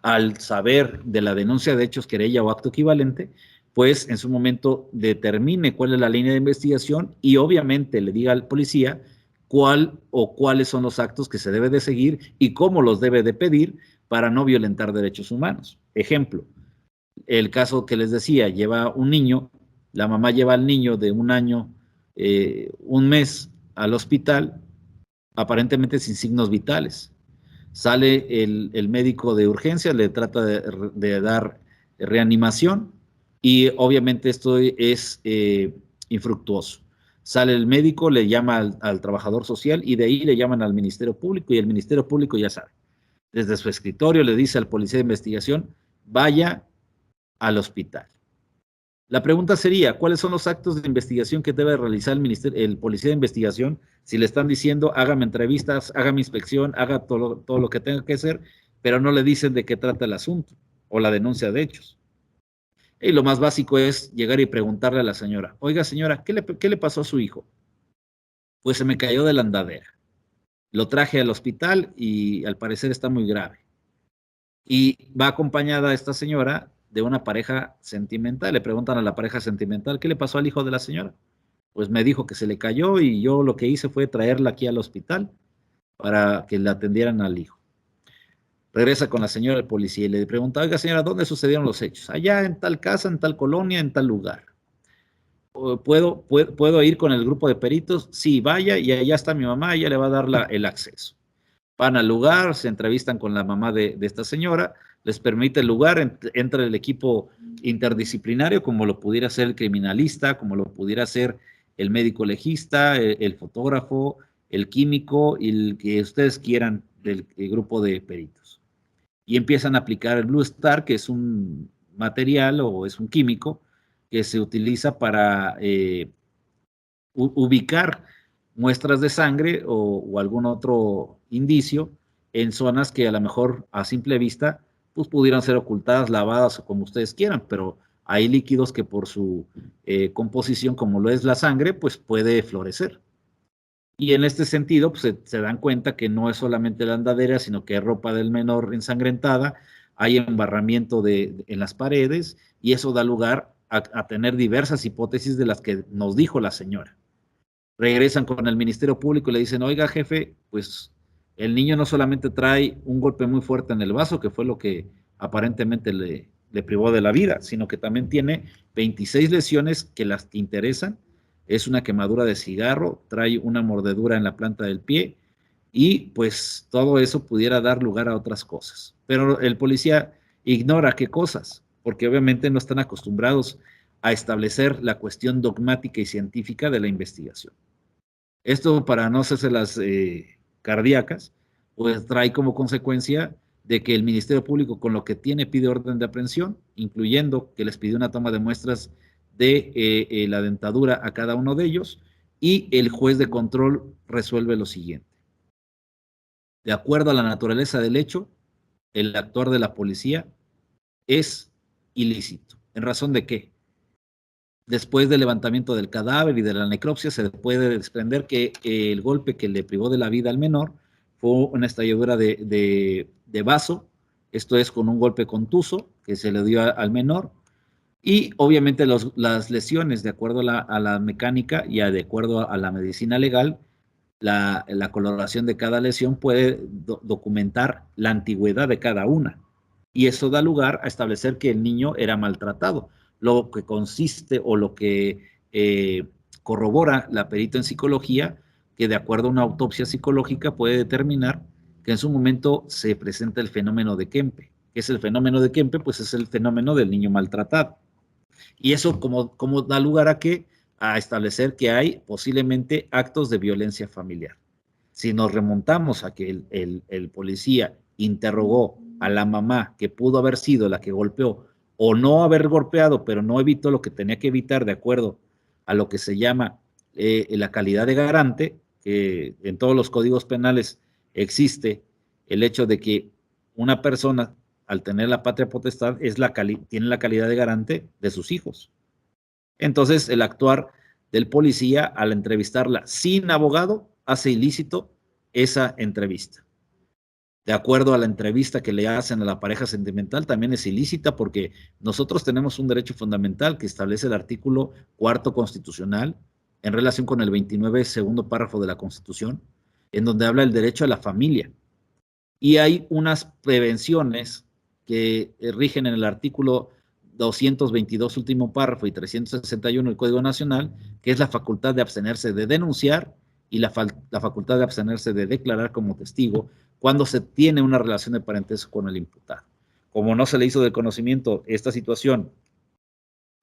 Speaker 3: al saber de la denuncia de hechos, querella o acto equivalente, pues en su momento determine cuál es la línea de investigación y obviamente le diga al policía cuál o cuáles son los actos que se debe de seguir y cómo los debe de pedir para no violentar derechos humanos. Ejemplo, el caso que les decía, lleva un niño, la mamá lleva al niño de 1 año, 1 mes al hospital, aparentemente sin signos vitales. Sale el médico de urgencia, le trata de dar reanimación y obviamente esto es infructuoso. Sale el médico, le llama al trabajador social y de ahí le llaman al Ministerio Público y el Ministerio Público ya sabe. Desde su escritorio le dice al policía de investigación, vaya al hospital. La pregunta sería, ¿cuáles son los actos de investigación que debe realizar el policía de investigación si le están diciendo, hágame entrevistas, hágame inspección, haga todo lo que tenga que hacer, pero no le dicen de qué trata el asunto o la denuncia de hechos? Y lo más básico es llegar y preguntarle a la señora, oiga señora, ¿qué le pasó a su hijo? Pues se me cayó de la andadera. Lo traje al hospital y al parecer está muy grave. Y va acompañada esta señora de una pareja sentimental. Le preguntan a la pareja sentimental, ¿qué le pasó al hijo de la señora? Pues me dijo que se le cayó y yo lo que hice fue traerla aquí al hospital para que le atendieran al hijo. Regresa con la señora el policía y le pregunta, oiga señora, ¿dónde sucedieron los hechos? Allá en tal casa, en tal colonia, en tal lugar. ¿Puedo ir con el grupo de peritos? Sí, vaya y allá está mi mamá, ella le va a dar el acceso. Van al lugar, se entrevistan con la mamá de esta señora, les permite el lugar, entra el equipo interdisciplinario, como lo pudiera ser el criminalista, como lo pudiera ser el médico legista, el fotógrafo, el químico y el que ustedes quieran del grupo de peritos. Y empiezan a aplicar el Blue Star, que es un material o es un químico que se utiliza para ubicar muestras de sangre o algún otro indicio en zonas que a lo mejor a simple vista pues pudieran ser ocultadas, lavadas o como ustedes quieran, pero hay líquidos que por su composición, como lo es la sangre, pues puede florecer. Y en este sentido, pues se dan cuenta que no es solamente la andadera, sino que hay ropa del menor ensangrentada, hay embarramiento en las paredes, y eso da lugar a tener diversas hipótesis de las que nos dijo la señora. Regresan con el Ministerio Público y le dicen, oiga, jefe, pues el niño no solamente trae un golpe muy fuerte en el vaso, que fue lo que aparentemente le privó de la vida, sino que también tiene 26 lesiones que las que interesan. Es una quemadura de cigarro, trae una mordedura en la planta del pie y pues todo eso pudiera dar lugar a otras cosas. Pero el policía ignora qué cosas, porque obviamente no están acostumbrados a establecer la cuestión dogmática y científica de la investigación. Esto, para no hacerse las cardíacas, pues trae como consecuencia de que el Ministerio Público, con lo que tiene, pide orden de aprehensión, incluyendo que les pidió una toma de muestras de la dentadura a cada uno de ellos, y el juez de control resuelve lo siguiente. De acuerdo a la naturaleza del hecho, el actuar de la policía es ilícito. ¿En razón de qué? Después del levantamiento del cadáver y de la necropsia, se puede desprender que el golpe que le privó de la vida al menor fue una estalladura de vaso, esto es con un golpe contuso que se le dio al menor, y obviamente las lesiones, de acuerdo a la mecánica y de acuerdo a la medicina legal, la coloración de cada lesión puede documentar la antigüedad de cada una. Y eso da lugar a establecer que el niño era maltratado, lo que consiste o lo que corrobora la perito en psicología, que de acuerdo a una autopsia psicológica puede determinar que en su momento se presenta el fenómeno de Kempe. ¿Qué es el fenómeno de Kempe? Pues es el fenómeno del niño maltratado. Y eso como da lugar a qué? A establecer que hay posiblemente actos de violencia familiar. Si nos remontamos a que el policía interrogó a la mamá, que pudo haber sido la que golpeó, o no haber golpeado, pero no evitó lo que tenía que evitar de acuerdo a lo que se llama la calidad de garante, que en todos los códigos penales existe el hecho de que una persona, al tener la patria potestad, tiene la calidad de garante de sus hijos. Entonces, el actuar del policía al entrevistarla sin abogado hace ilícito esa entrevista. de acuerdo a la entrevista que le hacen a la pareja sentimental, también es ilícita porque nosotros tenemos un derecho fundamental que establece el artículo 4º constitucional en relación con el 29 segundo párrafo de la Constitución, en donde habla el derecho a la familia. Y hay unas prevenciones que rigen en el artículo 222 último párrafo y 361 del Código Nacional, que es la facultad de abstenerse de denunciar y la facultad de abstenerse de declarar como testigo cuando se tiene una relación de parentesco con el imputado. Como no se le hizo de conocimiento esta situación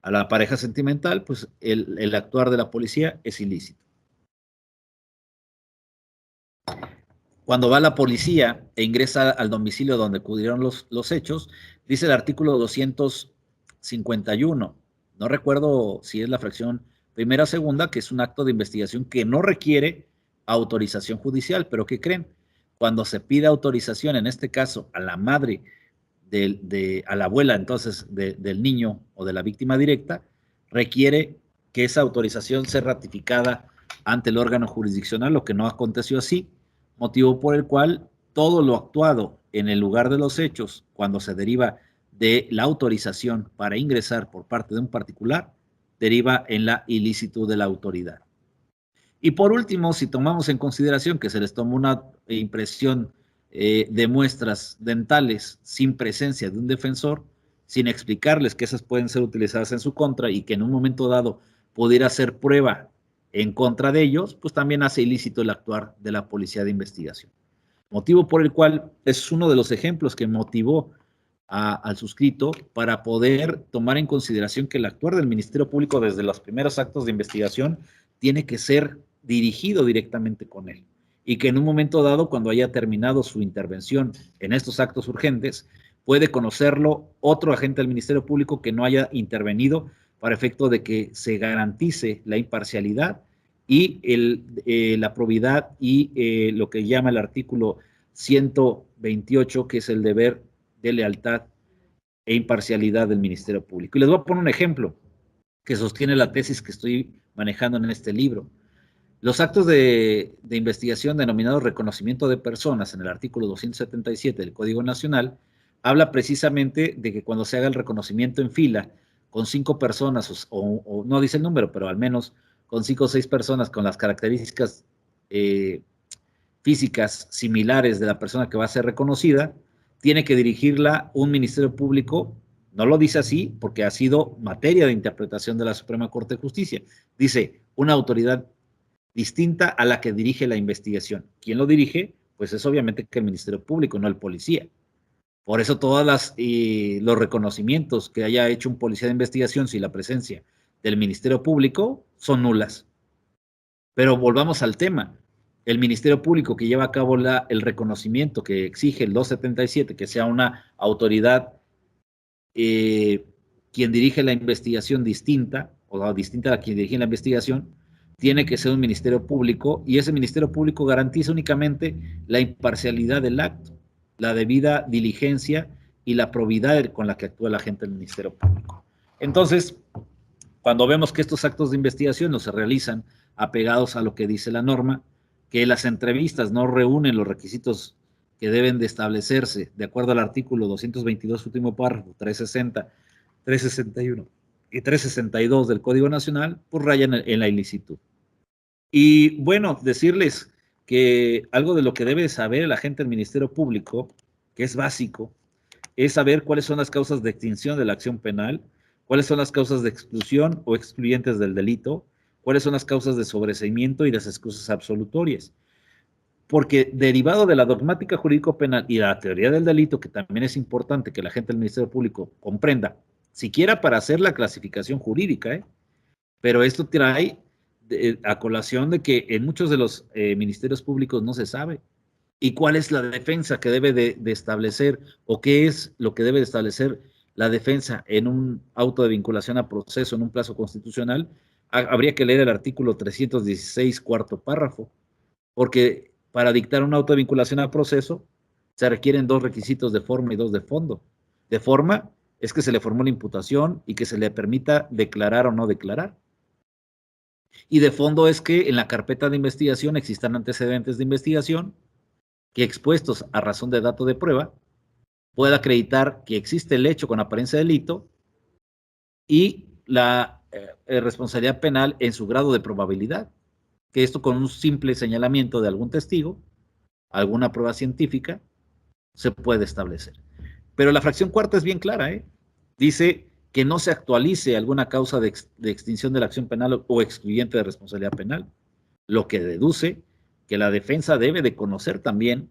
Speaker 3: a la pareja sentimental, pues el actuar de la policía es ilícito. Cuando va la policía e ingresa al domicilio donde ocurrieron los hechos, dice el artículo 251, no recuerdo si es la fracción primera o segunda, que es un acto de investigación que no requiere autorización judicial, pero ¿qué creen? Cuando se pide autorización, en este caso a la madre, a la abuela entonces del niño o de la víctima directa, requiere que esa autorización sea ratificada ante el órgano jurisdiccional, lo que no aconteció así, motivo por el cual todo lo actuado en el lugar de los hechos, cuando se deriva de la autorización para ingresar por parte de un particular, deriva en la ilicitud de la autoridad. Y por último, si tomamos en consideración que se les tomó una impresión de muestras dentales sin presencia de un defensor, sin explicarles que esas pueden ser utilizadas en su contra y que en un momento dado pudiera ser prueba en contra de ellos, pues también hace ilícito el actuar de la policía de investigación. Motivo por el cual es uno de los ejemplos que motivó al suscrito para poder tomar en consideración que el actuar del Ministerio Público desde los primeros actos de investigación tiene que ser dirigido directamente con él y que en un momento dado, cuando haya terminado su intervención en estos actos urgentes, puede conocerlo otro agente del Ministerio Público que no haya intervenido para efecto de que se garantice la imparcialidad y la probidad y lo que llama el artículo 128, que es el deber de lealtad e imparcialidad del Ministerio Público. Y les voy a poner un ejemplo que sostiene la tesis que estoy manejando en este libro. Los actos de investigación denominados reconocimiento de personas en el artículo 277 del Código Nacional habla precisamente de que cuando se haga el reconocimiento en fila con 5 personas, o no dice el número, pero al menos con 5 o 6 personas con las características físicas similares de la persona que va a ser reconocida, tiene que dirigirla un Ministerio Público. No lo dice así porque ha sido materia de interpretación de la Suprema Corte de Justicia. Dice una autoridad distinta a la que dirige la investigación. ¿Quién lo dirige? Pues es obviamente que el Ministerio Público, no el policía. Por eso todos los reconocimientos que haya hecho un policía de investigación sin la presencia del Ministerio Público son nulas. Pero volvamos al tema. El Ministerio Público que lleva a cabo el reconocimiento que exige el 277, que sea una autoridad quien dirige la investigación distinta, o distinta a quien dirige la investigación, tiene que ser un Ministerio Público, y ese Ministerio Público garantiza únicamente la imparcialidad del acto, la debida diligencia y la probidad con la que actúa el agente del Ministerio Público. Entonces, cuando vemos que estos actos de investigación no se realizan apegados a lo que dice la norma, que las entrevistas no reúnen los requisitos que deben de establecerse de acuerdo al artículo 222, último párrafo, 360, 361 y 362 del Código Nacional, pues rayan en la ilicitud. Y bueno, decirles que algo de lo que debe saber el agente del Ministerio Público, que es básico, es saber cuáles son las causas de extinción de la acción penal, cuáles son las causas de exclusión o excluyentes del delito, cuáles son las causas de sobreseimiento y las excusas absolutorias. Porque derivado de la dogmática jurídico-penal y la teoría del delito, que también es importante que la gente del Ministerio Público comprenda, siquiera para hacer la clasificación jurídica, pero esto trae a colación de que en muchos de los ministerios públicos no se sabe. ¿Y cuál es la defensa que debe de establecer o qué es lo que debe de establecer la defensa en un auto de vinculación a proceso en un plazo constitucional? Habría que leer el artículo 316, cuarto párrafo, porque para dictar un auto de vinculación a proceso se requieren 2 requisitos de forma y 2 de fondo. De forma es que se le formó la imputación y que se le permita declarar o no declarar. Y de fondo es que en la carpeta de investigación existan antecedentes de investigación que expuestos a razón de dato de prueba pueda acreditar que existe el hecho con apariencia de delito y la responsabilidad penal en su grado de probabilidad, que esto con un simple señalamiento de algún testigo, alguna prueba científica, se puede establecer. Pero la fracción cuarta es bien clara, ¿eh? Dice que no se actualice alguna causa de extinción de la acción penal o excluyente de responsabilidad penal, lo que deduce que la defensa debe de conocer también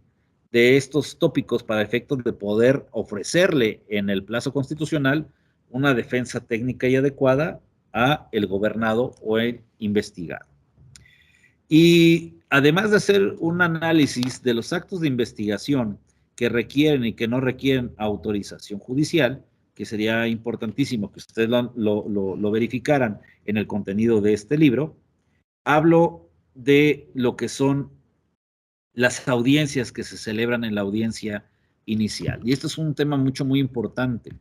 Speaker 3: de estos tópicos para efectos de poder ofrecerle en el plazo constitucional una defensa técnica y adecuada a el gobernado o el investigado. Y además de hacer un análisis de los actos de investigación que requieren y que no requieren autorización judicial, que sería importantísimo que ustedes lo verificaran en el contenido de este libro, hablo de lo que son las audiencias que se celebran en la audiencia inicial. Y esto es un tema muy importante,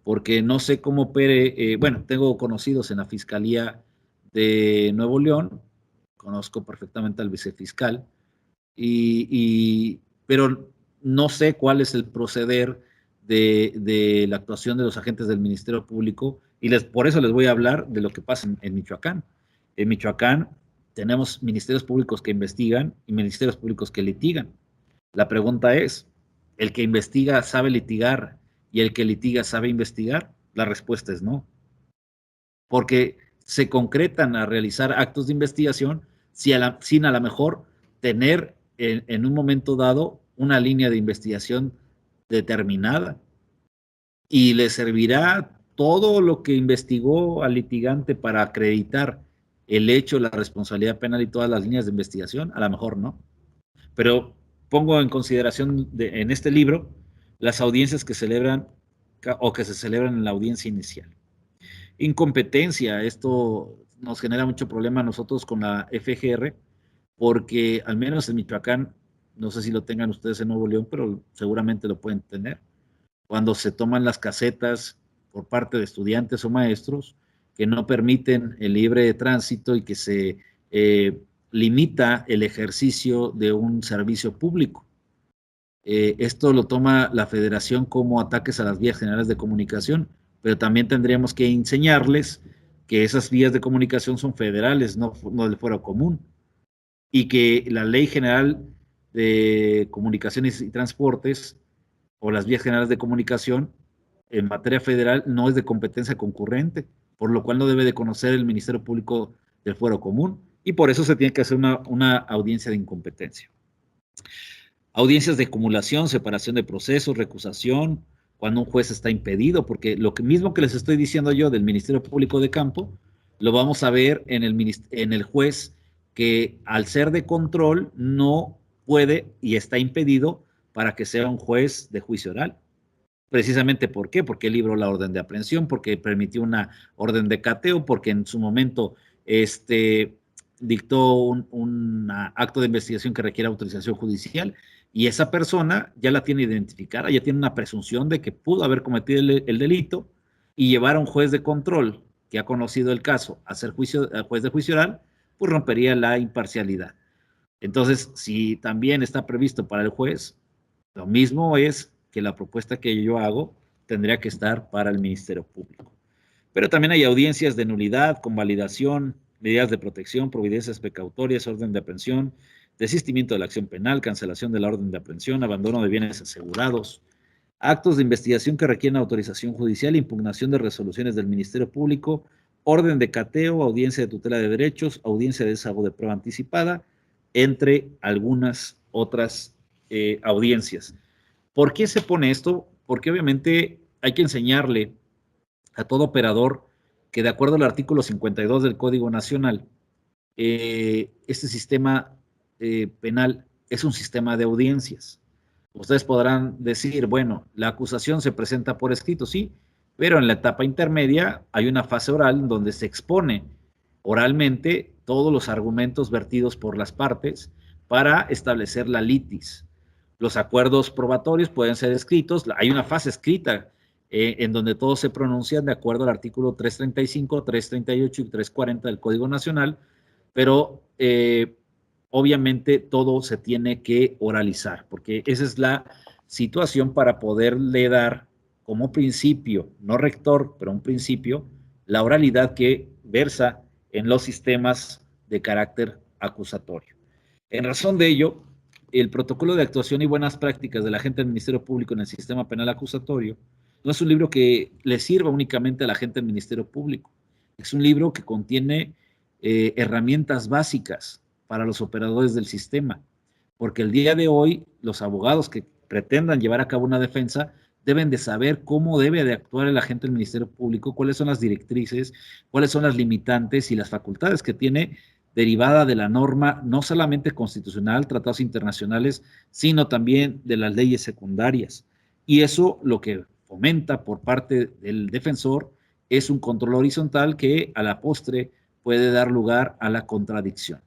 Speaker 3: porque no sé cómo opere, bueno, tengo conocidos en la Fiscalía de Nuevo León, conozco perfectamente al vicefiscal, pero no sé cuál es el proceder de la actuación de los agentes del Ministerio Público, y por eso les voy a hablar de lo que pasa en Michoacán. En Michoacán tenemos ministerios públicos que investigan y ministerios públicos que litigan. La pregunta es, ¿el que investiga sabe litigar y el que litiga sabe investigar? La respuesta es no, porque se concretan a realizar actos de investigación sin a lo mejor tener en un momento dado una línea de investigación determinada, y le servirá todo lo que investigó al litigante para acreditar el hecho, la responsabilidad penal y todas las líneas de investigación. A lo mejor no, pero pongo en consideración en este libro las audiencias que celebran o que se celebran en la audiencia inicial. Incompetencia, esto nos genera mucho problema a nosotros con la FGR, porque al menos en Michoacán, no sé si lo tengan ustedes en Nuevo León, pero seguramente lo pueden tener, cuando se toman las casetas por parte de estudiantes o maestros que no permiten el libre tránsito y que se limita el ejercicio de un servicio público. Esto lo toma la Federación como ataques a las vías generales de comunicación, pero también tendríamos que enseñarles que esas vías de comunicación son federales, no del fuero común, y que la Ley General de Comunicaciones y Transportes o las vías generales de comunicación en materia federal no es de competencia concurrente, por lo cual no debe de conocer el Ministerio Público del fuero común, y por eso se tiene que hacer una audiencia de incompetencia. Audiencias de acumulación, separación de procesos, recusación, cuando un juez está impedido, porque lo mismo que les estoy diciendo yo del Ministerio Público de Campo, lo vamos a ver en el juez que al ser de control no puede y está impedido para que sea un juez de juicio oral. Precisamente, ¿por qué? Porque libró la orden de aprehensión, porque permitió una orden de cateo, porque en su momento dictó un acto de investigación que requiere autorización judicial, y esa persona ya la tiene identificada, ya tiene una presunción de que pudo haber cometido el delito, y llevar a un juez de control que ha conocido el caso a ser juez de juicio oral, pues rompería la imparcialidad. Entonces, si también está previsto para el juez, lo mismo es que la propuesta que yo hago tendría que estar para el Ministerio Público. Pero también hay audiencias de nulidad, convalidación, medidas de protección, providencias precautorias, orden de aprehensión, desistimiento de la acción penal, cancelación de la orden de aprehensión, abandono de bienes asegurados, actos de investigación que requieren autorización judicial, impugnación de resoluciones del Ministerio Público, orden de cateo, audiencia de tutela de derechos, audiencia de desahogo de prueba anticipada, entre algunas otras audiencias. ¿Por qué se pone esto? Porque obviamente hay que enseñarle a todo operador que, de acuerdo al artículo 52 del Código Nacional, este sistema penal es un sistema de audiencias. Ustedes podrán decir, bueno, la acusación se presenta por escrito, sí, pero en la etapa intermedia hay una fase oral donde se expone oralmente todos los argumentos vertidos por las partes para establecer la litis. Los acuerdos probatorios pueden ser escritos, hay una fase escrita en donde todos se pronuncian de acuerdo al artículo 335, 338 y 340 del Código Nacional, pero obviamente todo se tiene que oralizar, porque esa es la situación para poderle dar como principio, no rector, pero un principio, la oralidad que versa en los sistemas de carácter acusatorio. En razón de ello, el protocolo de actuación y buenas prácticas de la agente del Ministerio Público en el sistema penal acusatorio no es un libro que le sirva únicamente a la gente del Ministerio Público. Es un libro que contiene herramientas básicas para los operadores del sistema, porque el día de hoy los abogados que pretendan llevar a cabo una defensa deben de saber cómo debe de actuar el agente del Ministerio Público, cuáles son las directrices, cuáles son las limitantes y las facultades que tiene derivada de la norma, no solamente constitucional, tratados internacionales, sino también de las leyes secundarias. Y eso lo que fomenta por parte del defensor es un control horizontal que a la postre puede dar lugar a la contradicción.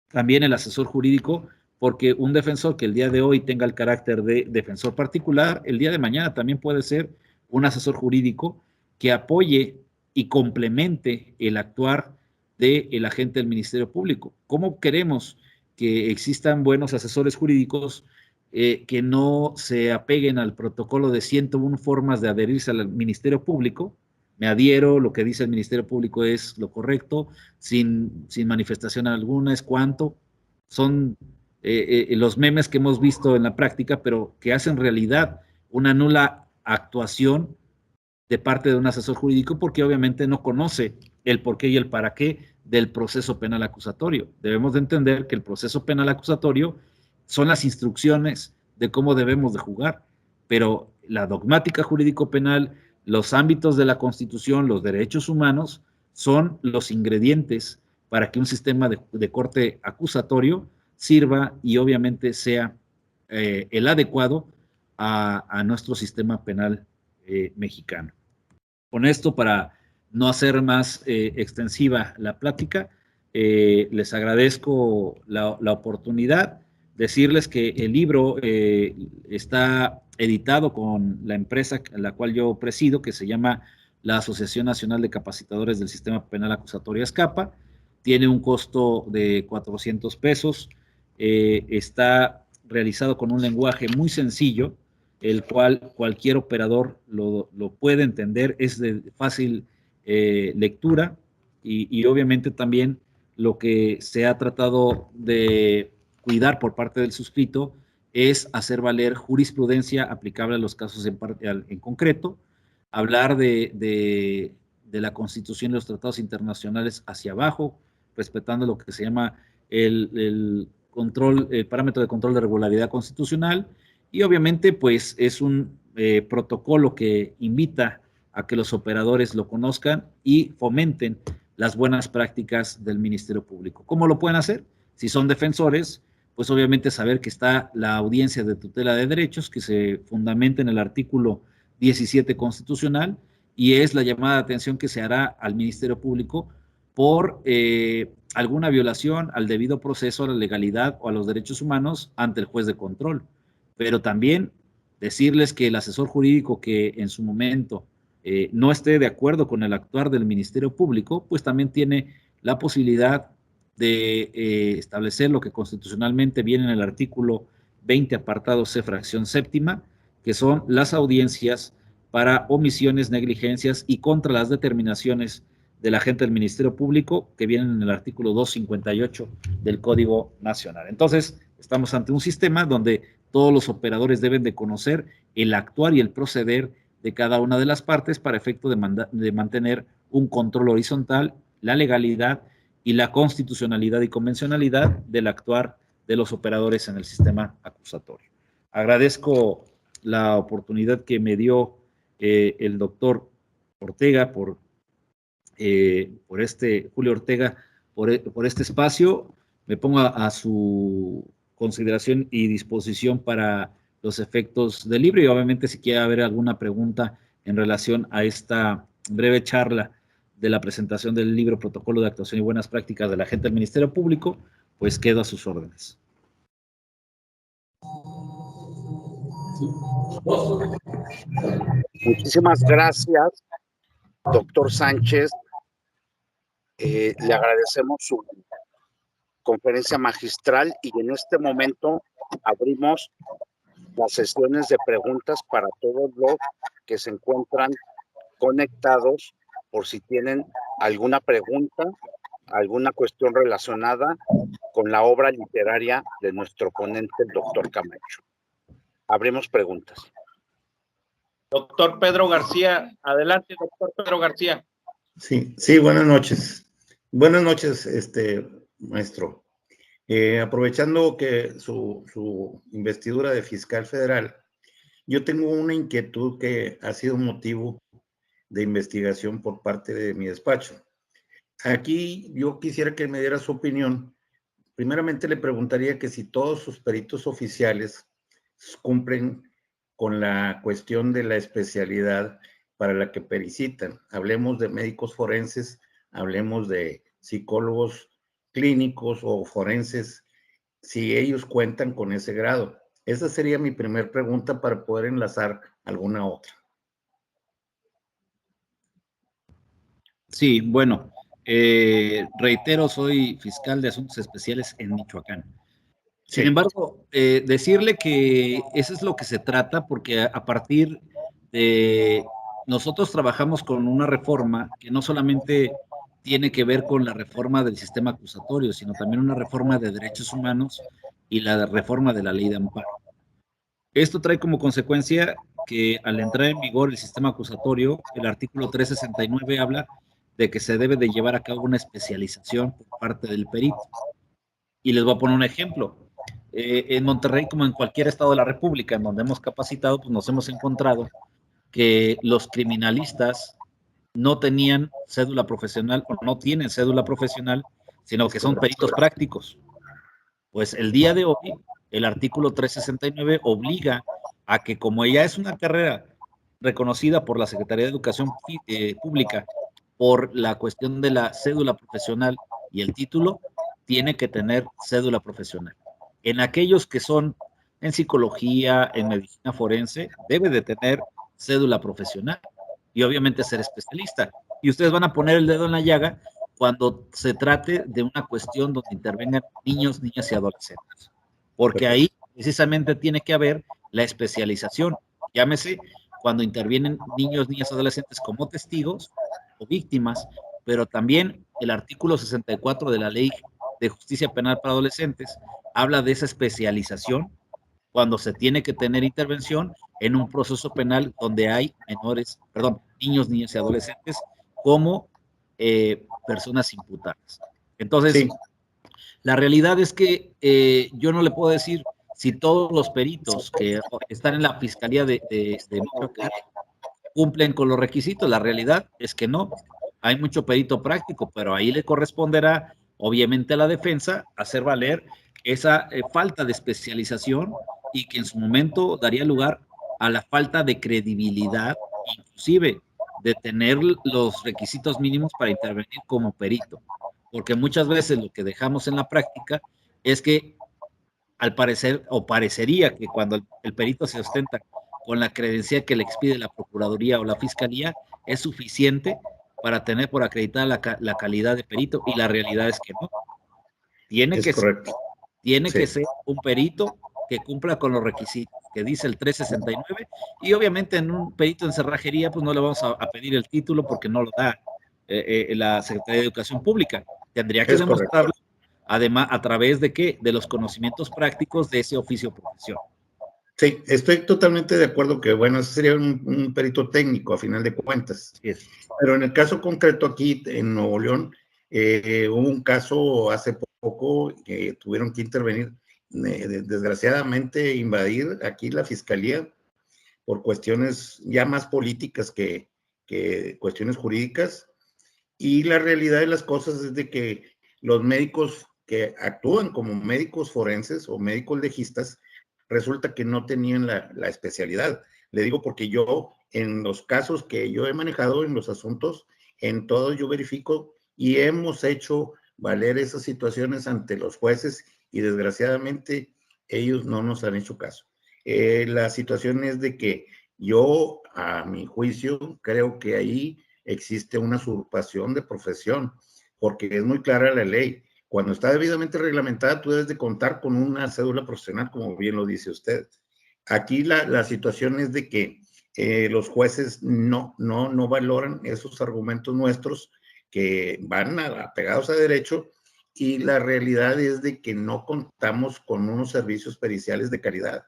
Speaker 3: También el asesor jurídico, porque un defensor que el día de hoy tenga el carácter de defensor particular, el día de mañana también puede ser un asesor jurídico que apoye y complemente el actuar del agente del Ministerio Público. ¿Cómo queremos que existan buenos asesores jurídicos que no se apeguen al protocolo de 101 formas de adherirse al Ministerio Público? Me adhiero, lo que dice el Ministerio Público es lo correcto, sin manifestación alguna, es cuanto. Son los memes que hemos visto en la práctica, pero que hacen realidad una nula actuación de parte de un asesor jurídico porque obviamente no conoce el por qué y el para qué del proceso penal acusatorio. Debemos de entender que el proceso penal acusatorio son las instrucciones de cómo debemos de jugar, pero la dogmática jurídico-penal, los ámbitos de la Constitución, los derechos humanos, son los ingredientes para que un sistema de corte acusatorio sirva y obviamente sea el adecuado a nuestro sistema penal mexicano. Con esto, para no hacer más extensiva la plática, les agradezco la oportunidad. Decirles que el libro está editado con la empresa a la cual yo presido, que se llama la Asociación Nacional de Capacitadores del Sistema Penal Acusatorio ASCAPA. Tiene un costo de 400 pesos. Está realizado con un lenguaje muy sencillo, el cual cualquier operador lo puede entender, es de fácil lectura y obviamente también lo que se ha tratado de cuidar por parte del suscrito es hacer valer jurisprudencia aplicable a los casos en concreto, hablar de la Constitución y los tratados internacionales hacia abajo, respetando lo que se llama el parámetro de control de regularidad constitucional, y obviamente pues es un protocolo que invita a que los operadores lo conozcan y fomenten las buenas prácticas del Ministerio Público. ¿Cómo lo pueden hacer? Si son defensores, pues obviamente saber que está la audiencia de tutela de derechos que se fundamenta en el artículo 17 constitucional y es la llamada de atención que se hará al Ministerio Público por alguna violación al debido proceso, a la legalidad o a los derechos humanos ante el juez de control. Pero también decirles que el asesor jurídico que en su momento no esté de acuerdo con el actuar del Ministerio Público, pues también tiene la posibilidad de establecer lo que constitucionalmente viene en el artículo 20, apartado C, fracción séptima, que son las audiencias para omisiones, negligencias y contra las determinaciones del agente del Ministerio Público que vienen en el artículo 258 del Código Nacional. Entonces, estamos ante un sistema donde todos los operadores deben de conocer el actuar y el proceder de cada una de las partes para efecto de mantener un control horizontal, la legalidad y la constitucionalidad y convencionalidad del actuar de los operadores en el sistema acusatorio. Agradezco la oportunidad que me dio el doctor Ortega Julio Ortega, por este espacio. Me pongo a su consideración y disposición para los efectos del libro y obviamente si quiere haber alguna pregunta en relación a esta breve charla de la presentación del libro Protocolo de Actuación y Buenas Prácticas de la Agente del Ministerio Público, pues quedo a sus órdenes.
Speaker 1: Muchísimas gracias, doctor Sánchez. Le agradecemos conferencia magistral y en este momento abrimos las sesiones de preguntas para todos los que se encuentran conectados por si tienen alguna pregunta, alguna cuestión relacionada con la obra literaria de nuestro ponente, el doctor Camacho. Abrimos preguntas.
Speaker 4: Doctor Pedro García, adelante, doctor Pedro García.
Speaker 5: Sí, buenas noches. Buenas noches, maestro. Aprovechando que su investidura de fiscal federal, yo tengo una inquietud que ha sido motivo de investigación por parte de mi despacho. Aquí yo quisiera que me diera su opinión. Primeramente le preguntaría que si todos sus peritos oficiales cumplen con la cuestión de la especialidad para la que pericitan. Hablemos de médicos forenses, hablemos de psicólogos clínicos o forenses, si ellos cuentan con ese grado. Esa sería mi primera pregunta para poder enlazar alguna otra.
Speaker 3: Sí, bueno, reitero, soy fiscal de asuntos especiales en Michoacán. Sin
Speaker 5: Sí.
Speaker 3: embargo, decirle que eso es lo que se trata, porque a partir de nosotros trabajamos con una reforma que no solamente tiene que ver con la reforma del sistema acusatorio, sino también una reforma de derechos humanos y la reforma de la ley de amparo. Esto trae como consecuencia que al entrar en vigor el sistema acusatorio, el artículo 369 habla de que se debe de llevar a cabo una especialización por parte del perito. Y les voy a poner un ejemplo. En Monterrey, como en cualquier estado de la República en donde hemos capacitado, pues nos hemos encontrado que los criminalistas no tenían cédula profesional o no tienen cédula profesional, sino que son peritos prácticos. Pues el día de hoy, el artículo 369 obliga a que, como ya es una carrera reconocida por la Secretaría de Educación Pública por la cuestión de la cédula profesional y el título, tiene que tener cédula profesional. En aquellos que son en psicología, en medicina forense, debe de tener cédula profesional y obviamente ser especialista. Y ustedes van a poner el dedo en la llaga cuando se trate de una cuestión donde intervengan niños, niñas y adolescentes. Porque ahí precisamente tiene que haber la especialización. Llámese cuando intervienen niños, niñas, adolescentes como testigos o víctimas, pero también el artículo 64 de la Ley de Justicia Penal para Adolescentes habla de esa especialización cuando se tiene que tener intervención en un proceso penal donde hay niños, niñas y adolescentes como personas imputadas. Entonces, sí, la realidad es que yo no le puedo decir si todos los peritos que están en la Fiscalía de Michoacán cumplen con los requisitos. La realidad es que no. Hay mucho perito práctico, pero ahí le corresponderá, obviamente, a la defensa hacer valer esa falta de especialización y que en su momento daría lugar a la falta de credibilidad, inclusive de tener los requisitos mínimos para intervenir como perito. Porque muchas veces lo que dejamos en la práctica es que al parecer, o parecería que cuando el perito se ostenta con la credencial que le expide la Procuraduría o la Fiscalía, es suficiente para tener por acreditada la calidad de perito, y la realidad es que no. Tiene que ser un perito que cumpla con los requisitos que dice el 369, y obviamente en un perito en cerrajería pues no le vamos a pedir el título porque no lo da la Secretaría de Educación Pública. Tendría que demostrarlo, además, ¿a través de qué? De los conocimientos prácticos de ese oficio o profesión.
Speaker 5: Sí, estoy totalmente de acuerdo que, bueno, ese sería un perito técnico, a final de cuentas.
Speaker 3: Sí.
Speaker 5: Pero en el caso concreto aquí en Nuevo León, hubo un caso hace poco que tuvieron que intervenir, desgraciadamente, invadir aquí la fiscalía por cuestiones ya más políticas que cuestiones jurídicas. Y la realidad de las cosas es de que los médicos que actúan como médicos forenses o médicos legistas, resulta que no tenían la especialidad. Le digo porque yo, en los casos que yo he manejado, en los asuntos, en todos yo verifico y hemos hecho valer esas situaciones ante los jueces y desgraciadamente ellos no nos han hecho caso. La situación es de que yo, a mi juicio, creo que ahí existe una usurpación de profesión, porque es muy clara la ley. Cuando está debidamente reglamentada, tú debes de contar con una cédula profesional, como bien lo dice usted. Aquí la situación es de que los jueces no valoran esos argumentos nuestros que van apegados a derecho, y la realidad es de que no contamos con unos servicios periciales de calidad.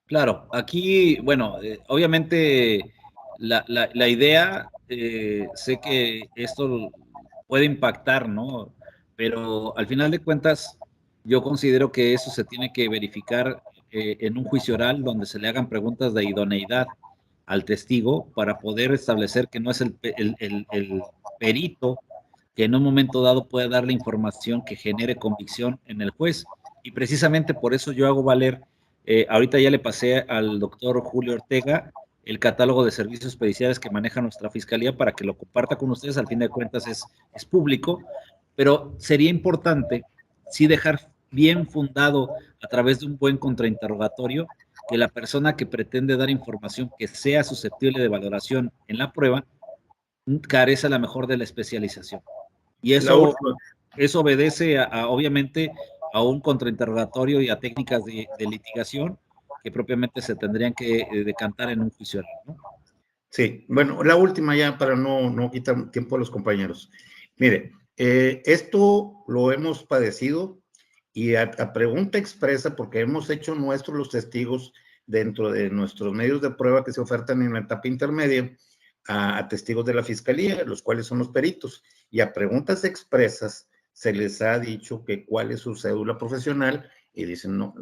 Speaker 3: Claro, aquí, bueno, obviamente la idea, sé que esto puede impactar, ¿no? Pero al final de cuentas, yo considero que eso se tiene que verificar en un juicio oral donde se le hagan preguntas de idoneidad al testigo para poder establecer que no es el perito que en un momento dado puede dar la información que genere convicción en el juez. Y precisamente por eso yo hago valer, ahorita ya le pasé al doctor Julio Ortega el catálogo de servicios periciales que maneja nuestra fiscalía para que lo comparta con ustedes. Al fin de cuentas es público, pero sería importante sí dejar bien fundado a través de un buen contrainterrogatorio que la persona que pretende dar información que sea susceptible de valoración en la prueba carece a la mejor de la especialización. Y eso obedece obviamente a un contrainterrogatorio y a técnicas de litigación que propiamente se tendrían que decantar en un juicio oral, ¿no?
Speaker 5: Sí, bueno, la última ya para no quitar tiempo a los compañeros. Mire, esto lo hemos padecido, y a pregunta expresa, porque hemos hecho nuestros los testigos dentro de nuestros medios de prueba que se ofertan en la etapa intermedia a testigos de la fiscalía, los cuales son los peritos, y a preguntas expresas se les ha dicho que cuál es su cédula profesional, y dicen, no,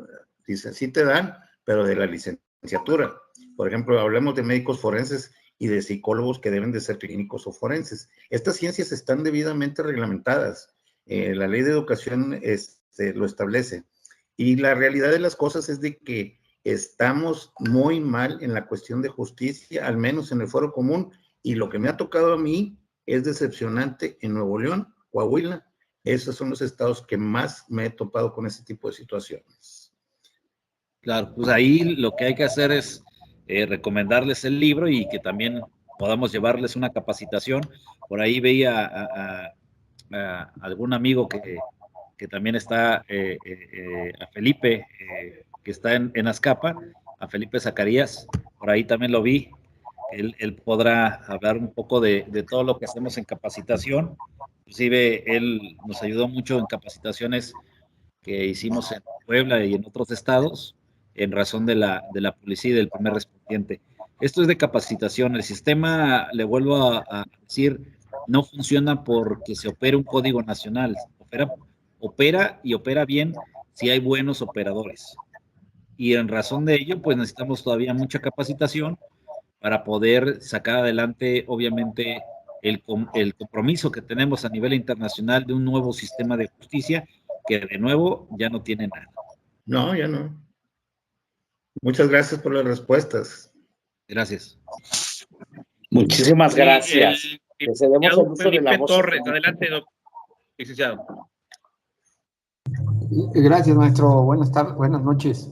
Speaker 5: dicen, sí te dan, pero de la licenciatura. Por ejemplo, hablemos de médicos forenses y de psicólogos que deben de ser clínicos o forenses. Estas ciencias están debidamente reglamentadas. La ley de educación lo establece. Y la realidad de las cosas es de que estamos muy mal en la cuestión de justicia, al menos en el Fuero Común, y lo que me ha tocado a mí es decepcionante en Nuevo León, Coahuila. Esos son los estados que más me he topado con ese tipo de situaciones.
Speaker 3: Claro, pues ahí lo que hay que hacer es recomendarles el libro y que también podamos llevarles una capacitación. Por ahí veía a algún amigo que también está, a Felipe, que está en Azcapa, a Felipe Zacarías, por ahí también lo vi. Él podrá hablar un poco de todo lo que hacemos en capacitación. Inclusive él nos ayudó mucho en capacitaciones que hicimos en Puebla y en otros estados en razón de la policía y del primer respondiente. Esto es de capacitación. El sistema, le vuelvo a decir, no funciona porque se opera un código nacional. Opera bien si hay buenos operadores. Y en razón de ello, pues necesitamos todavía mucha capacitación para poder sacar adelante, obviamente, el compromiso que tenemos a nivel internacional de un nuevo sistema de justicia que, de nuevo, ya no tiene nada.
Speaker 5: No, ya no. Muchas gracias por las respuestas.
Speaker 3: Gracias.
Speaker 1: Muchísimas gracias.
Speaker 4: Que cedemos el uso de la voz. Torres, adelante, licenciado.
Speaker 6: Gracias, maestro. Buenas tardes, buenas noches.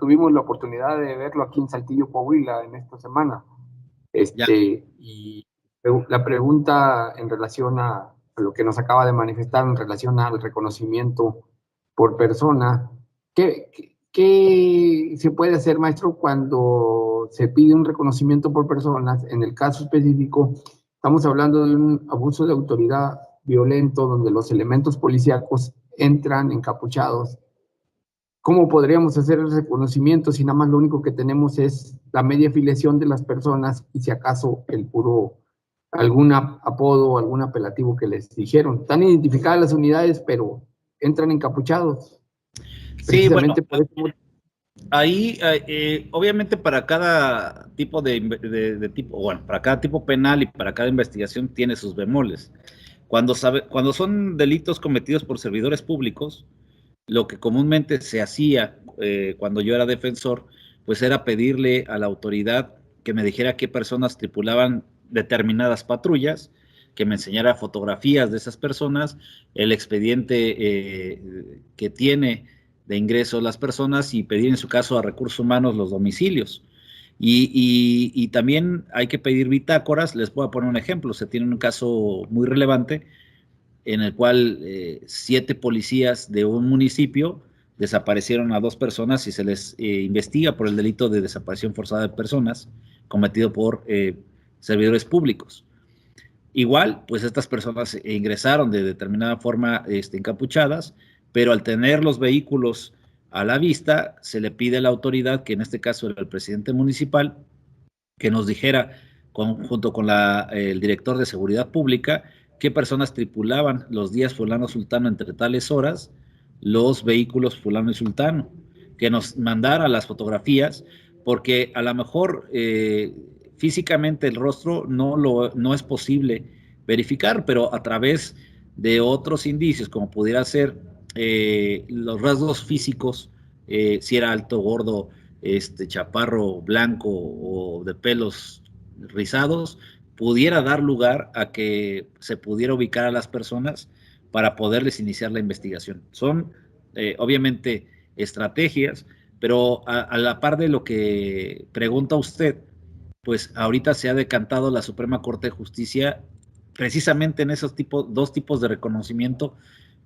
Speaker 6: Tuvimos la oportunidad de verlo aquí en Saltillo, Coahuila, en esta semana. Y la pregunta en relación a lo que nos acaba de manifestar en relación al reconocimiento por persona, ¿qué se puede hacer, maestro, cuando se pide un reconocimiento por personas? En el caso específico, estamos hablando de un abuso de autoridad violento donde los elementos policíacos entran encapuchados. ¿Cómo podríamos hacer el reconocimiento si nada más lo único que tenemos es la media afiliación de las personas y si acaso algún apodo o algún apelativo que les dijeron? Están identificadas las unidades, pero entran encapuchados.
Speaker 3: Sí, bueno, ahí obviamente para cada tipo para cada tipo penal y para cada investigación tiene sus bemoles. Cuando son delitos cometidos por servidores públicos, lo que comúnmente se hacía cuando yo era defensor, pues era pedirle a la autoridad que me dijera qué personas tripulaban determinadas patrullas, que me enseñara fotografías de esas personas, el expediente que tiene de ingreso las personas y pedir en su caso a recursos humanos los domicilios. Y también hay que pedir bitácoras. Les voy a poner un ejemplo. Se tiene un caso muy relevante en el cual 7 policías de un municipio desaparecieron a 2 personas y se les investiga por el delito de desaparición forzada de personas cometido por servidores públicos. Igual, pues estas personas ingresaron de determinada forma encapuchadas, pero al tener los vehículos a la vista, se le pide a la autoridad, que en este caso era el presidente municipal, que nos dijera, junto con el director de seguridad pública, qué personas tripulaban los días fulano sultano entre tales horas los vehículos fulano y sultano, que nos mandara las fotografías, porque a lo mejor físicamente el rostro no es posible verificar, pero a través de otros indicios, como pudiera ser los rasgos físicos, si era alto, gordo, chaparro, blanco o de pelos rizados, pudiera dar lugar a que se pudiera ubicar a las personas para poderles iniciar la investigación. Son obviamente estrategias, pero a la par de lo que pregunta usted, pues ahorita se ha decantado la Suprema Corte de Justicia precisamente en esos dos tipos de reconocimiento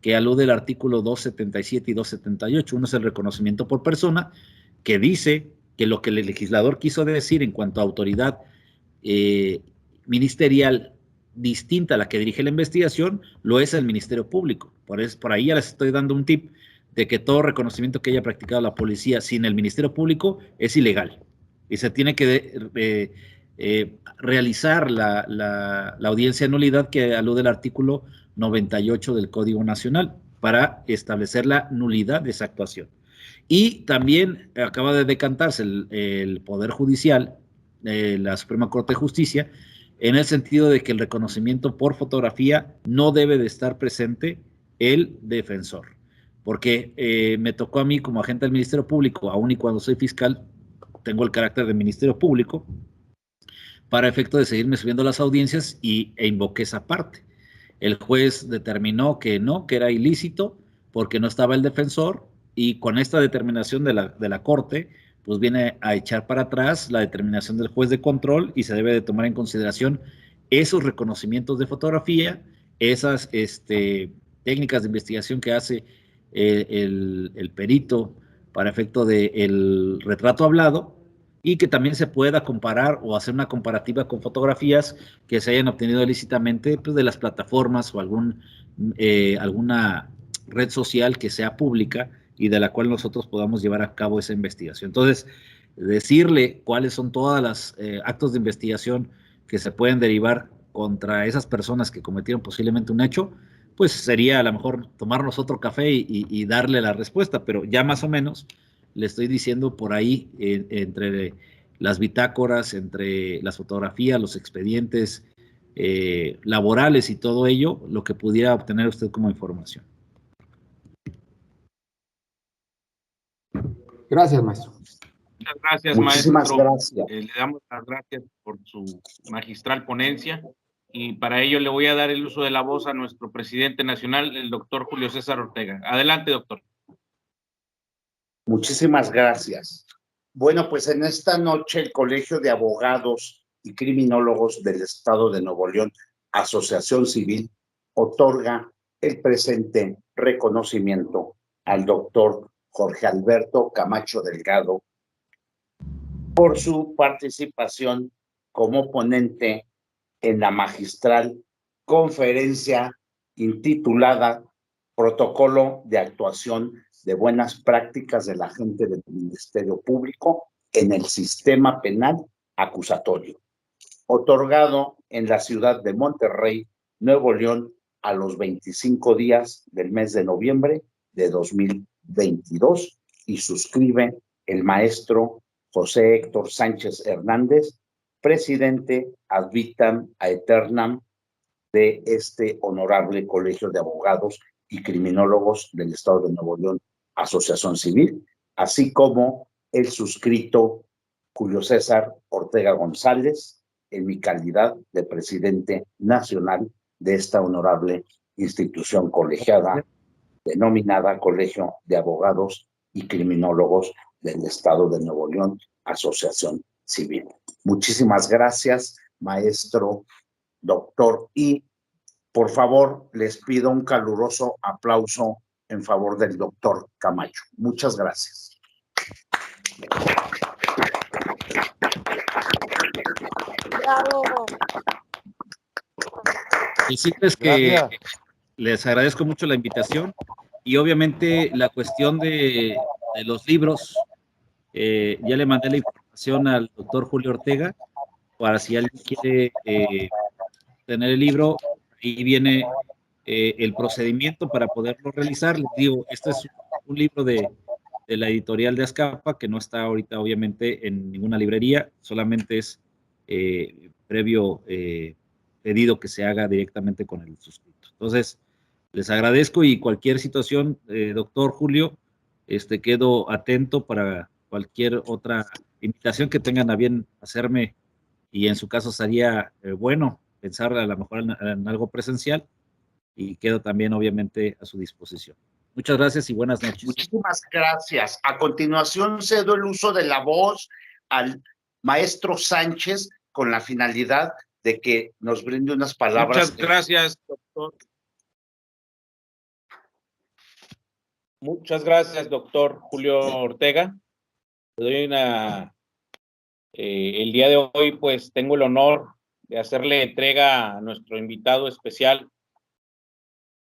Speaker 3: que alude el artículo 277 y 278. Uno es el reconocimiento por persona, que dice que lo que el legislador quiso decir en cuanto a autoridad ministerial distinta a la que dirige la investigación, lo es el Ministerio Público. Por ahí ya les estoy dando un tip de que todo reconocimiento que haya practicado la policía sin el Ministerio Público es ilegal y se tiene que realizar la audiencia de nulidad que alude el artículo 98 del Código Nacional para establecer la nulidad de esa actuación. Y también acaba de decantarse el Poder Judicial, la Suprema Corte de Justicia, en el sentido de que el reconocimiento por fotografía no debe de estar presente el defensor, porque me tocó a mí como agente del Ministerio Público, aun y cuando soy fiscal, tengo el carácter de Ministerio Público, para efecto de seguirme subiendo las audiencias e invoqué esa parte. El juez determinó que no, que era ilícito, porque no estaba el defensor, y con esta determinación de la Corte, pues viene a echar para atrás la determinación del juez de control y se debe de tomar en consideración esos reconocimientos de fotografía, esas técnicas de investigación que hace el perito para efecto del retrato hablado, y que también se pueda comparar o hacer una comparativa con fotografías que se hayan obtenido ilícitamente pues, de las plataformas o alguna red social que sea pública y de la cual nosotros podamos llevar a cabo esa investigación. Entonces, decirle cuáles son todas las actos de investigación que se pueden derivar contra esas personas que cometieron posiblemente un hecho, pues sería a lo mejor tomarnos otro café y darle la respuesta, pero ya más o menos le estoy diciendo por ahí, entre las bitácoras, entre las fotografías, los expedientes laborales y todo ello, lo que pudiera obtener usted como información.
Speaker 6: Gracias, maestro.
Speaker 4: Muchas gracias,
Speaker 1: Muchísimas
Speaker 4: maestro.
Speaker 1: gracias.
Speaker 4: Le damos las gracias por su magistral ponencia y para ello le voy a dar el uso de la voz a nuestro presidente nacional, el doctor Julio César Ortega. Adelante, doctor.
Speaker 1: Muchísimas gracias. Bueno, pues en esta noche el Colegio de Abogados y Criminólogos del Estado de Nuevo León, Asociación Civil, otorga el presente reconocimiento al doctor Jorge Alberto Camacho Delgado por su participación como ponente en la magistral conferencia intitulada Protocolo de Actuación de Buenas Prácticas del Agente del Ministerio Público en el Sistema Penal Acusatorio, otorgado en la ciudad de Monterrey, Nuevo León, a los 25 días del mes de noviembre de 2022, y suscribe el maestro José Héctor Sánchez Hernández, presidente ad vitam aeternam de este honorable Colegio de Abogados y Criminólogos del Estado de Nuevo León, Asociación Civil, así como el suscrito Julio César Ortega González, en mi calidad de presidente nacional de esta honorable institución colegiada denominada Colegio de Abogados y Criminólogos del Estado de Nuevo León, Asociación Civil. Muchísimas gracias, maestro, doctor, y por favor, les pido un caluroso aplauso en favor del doctor Camacho. Muchas gracias.
Speaker 7: Bravo.
Speaker 3: Decirles que les agradezco mucho la invitación y obviamente la cuestión de los libros, ya le mandé la información al doctor Julio Ortega para si alguien quiere tener el libro, ahí viene el procedimiento para poderlo realizar. Les digo, este es un libro de la editorial de Azcapa, que no está ahorita obviamente en ninguna librería, solamente es previo pedido que se haga directamente con el suscrito. Entonces, les agradezco y cualquier situación, doctor Julio, quedo atento para cualquier otra invitación que tengan a bien hacerme, y en su caso sería bueno pensar a lo mejor en algo presencial, y quedo también obviamente a su disposición. Muchas gracias y buenas noches.
Speaker 1: Muchísimas gracias. A continuación cedo el uso de la voz al maestro Sánchez con la finalidad de que nos brinde unas palabras.
Speaker 4: Muchas gracias, doctor. Muchas gracias, doctor Julio Ortega. Le doy el día de hoy, pues, tengo el honor de hacerle entrega a nuestro invitado especial.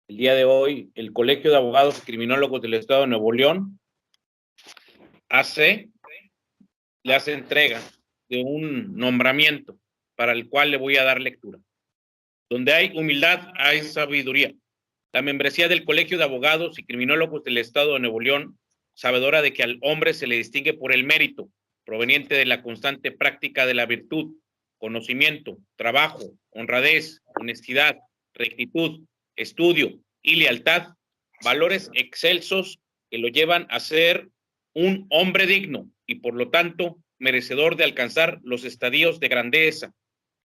Speaker 4: El día de hoy, el Colegio de Abogados y Criminólogos del Estado de Nuevo León le hace entrega de un nombramiento para el cual le voy a dar lectura. Donde hay humildad, hay sabiduría. La membresía del Colegio de Abogados y Criminólogos del Estado de Nuevo León, sabedora de que al hombre se le distingue por el mérito, proveniente de la constante práctica de la virtud, conocimiento, trabajo, honradez, honestidad, rectitud, estudio y lealtad, valores excelsos que lo llevan a ser un hombre digno y por lo tanto merecedor de alcanzar los estadios de grandeza,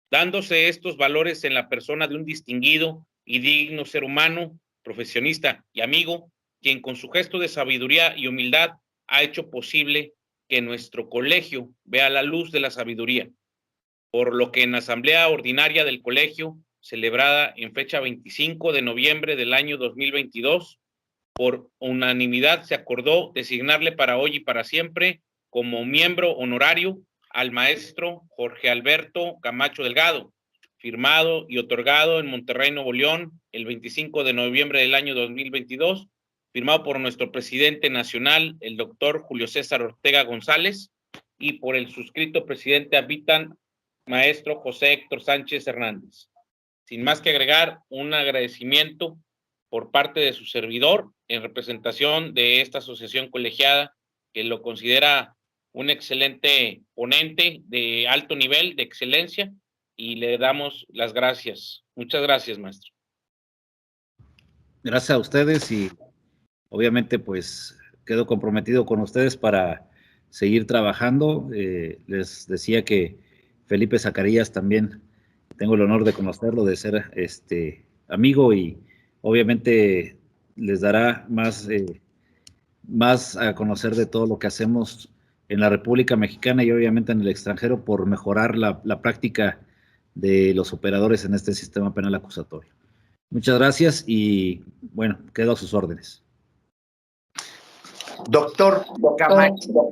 Speaker 4: dándose estos valores en la persona de un distinguido y digno ser humano, profesionista y amigo, quien con su gesto de sabiduría y humildad ha hecho posible que nuestro colegio vea la luz de la sabiduría, por lo que en la asamblea ordinaria del colegio, celebrada en fecha 25 de noviembre del año 2022, por unanimidad se acordó designarle para hoy y para siempre como miembro honorario al maestro Jorge Alberto Camacho Delgado, firmado y otorgado en Monterrey, Nuevo León, el 25 de noviembre del año 2022, firmado por nuestro presidente nacional, el doctor Julio César Ortega González, y por el suscrito presidente habitan maestro José Héctor Sánchez Hernández. Sin más que agregar, un agradecimiento por parte de su servidor en representación de esta asociación colegiada, que lo considera un excelente ponente de alto nivel, de excelencia, y le damos las gracias. Muchas gracias, maestro.
Speaker 3: Gracias a ustedes y obviamente pues quedo comprometido con ustedes para seguir trabajando. Les decía que Felipe Zacarías también tengo el honor de conocerlo, de ser amigo, y obviamente les dará más a conocer de todo lo que hacemos en la República Mexicana y obviamente en el extranjero por mejorar la práctica de los operadores en este sistema penal acusatorio. Muchas gracias y bueno, quedo a sus órdenes.
Speaker 1: Doctor Camacho,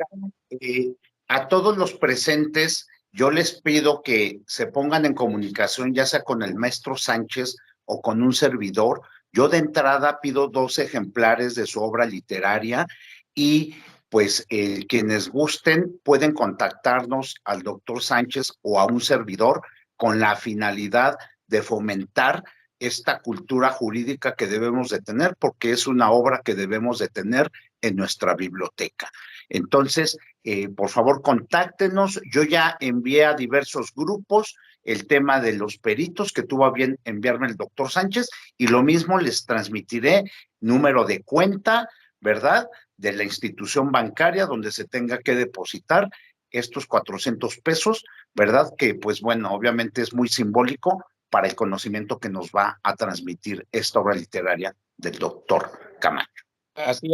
Speaker 1: a todos los presentes, yo les pido que se pongan en comunicación, ya sea con el maestro Sánchez o con un servidor. Yo de entrada pido 2 ejemplares de su obra literaria y pues quienes gusten pueden contactarnos al doctor Sánchez o a un servidor con la finalidad de fomentar esta cultura jurídica que debemos de tener, porque es una obra que debemos de tener en nuestra biblioteca. Entonces, por favor, contáctenos. Yo ya envié a diversos grupos el tema de los peritos que tuvo a bien enviarme el doctor Sánchez, y lo mismo les transmitiré número de cuenta, ¿verdad?, de la institución bancaria donde se tenga que depositar estos 400 pesos, ¿verdad?, que pues bueno, obviamente es muy simbólico para el conocimiento que nos va a transmitir esta obra literaria del doctor Camacho.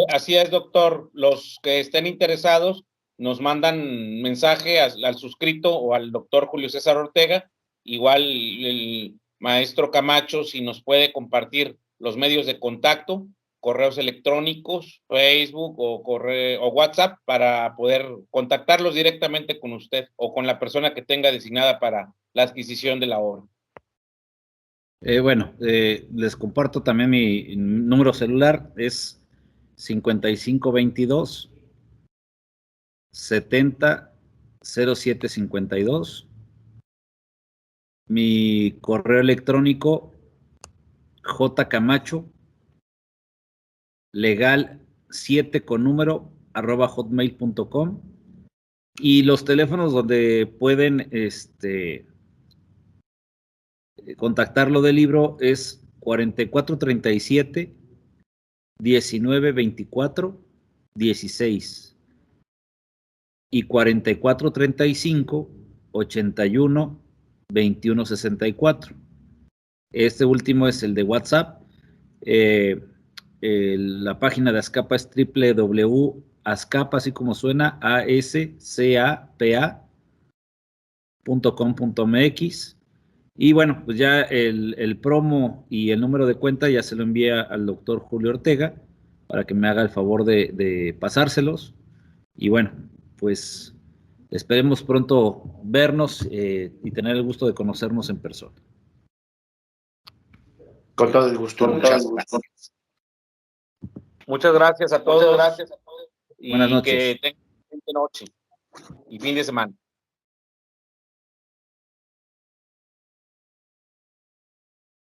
Speaker 4: Así es, doctor. Los que estén interesados nos mandan mensaje al suscrito o al doctor Julio César Ortega. Igual el maestro Camacho, si nos puede compartir los medios de contacto, correos electrónicos, Facebook o correo o WhatsApp para poder contactarlos directamente con usted o con la persona que tenga designada para la adquisición de la obra.
Speaker 3: Les comparto también mi número celular, es 5522 70 0752. Mi correo electrónico jcamacho legal7 con número @hotmail.com, y los teléfonos donde pueden contactar lo del libro es 4437 1924 16 y 4435 81 21 64. Este último es el de WhatsApp. La página de Azcapa es www.azcapa, así como suena, ascapa.com.mx. Y bueno, pues ya el promo y el número de cuenta ya se lo envía al doctor Julio Ortega para que me haga el favor de pasárselos. Y bueno, pues esperemos pronto vernos y tener el gusto de conocernos en persona.
Speaker 1: Con todo el gusto. Muchas gracias.
Speaker 4: Muchas gracias a todos.
Speaker 3: Buenas noches.
Speaker 4: Que tengan una excelente noche y fin de semana.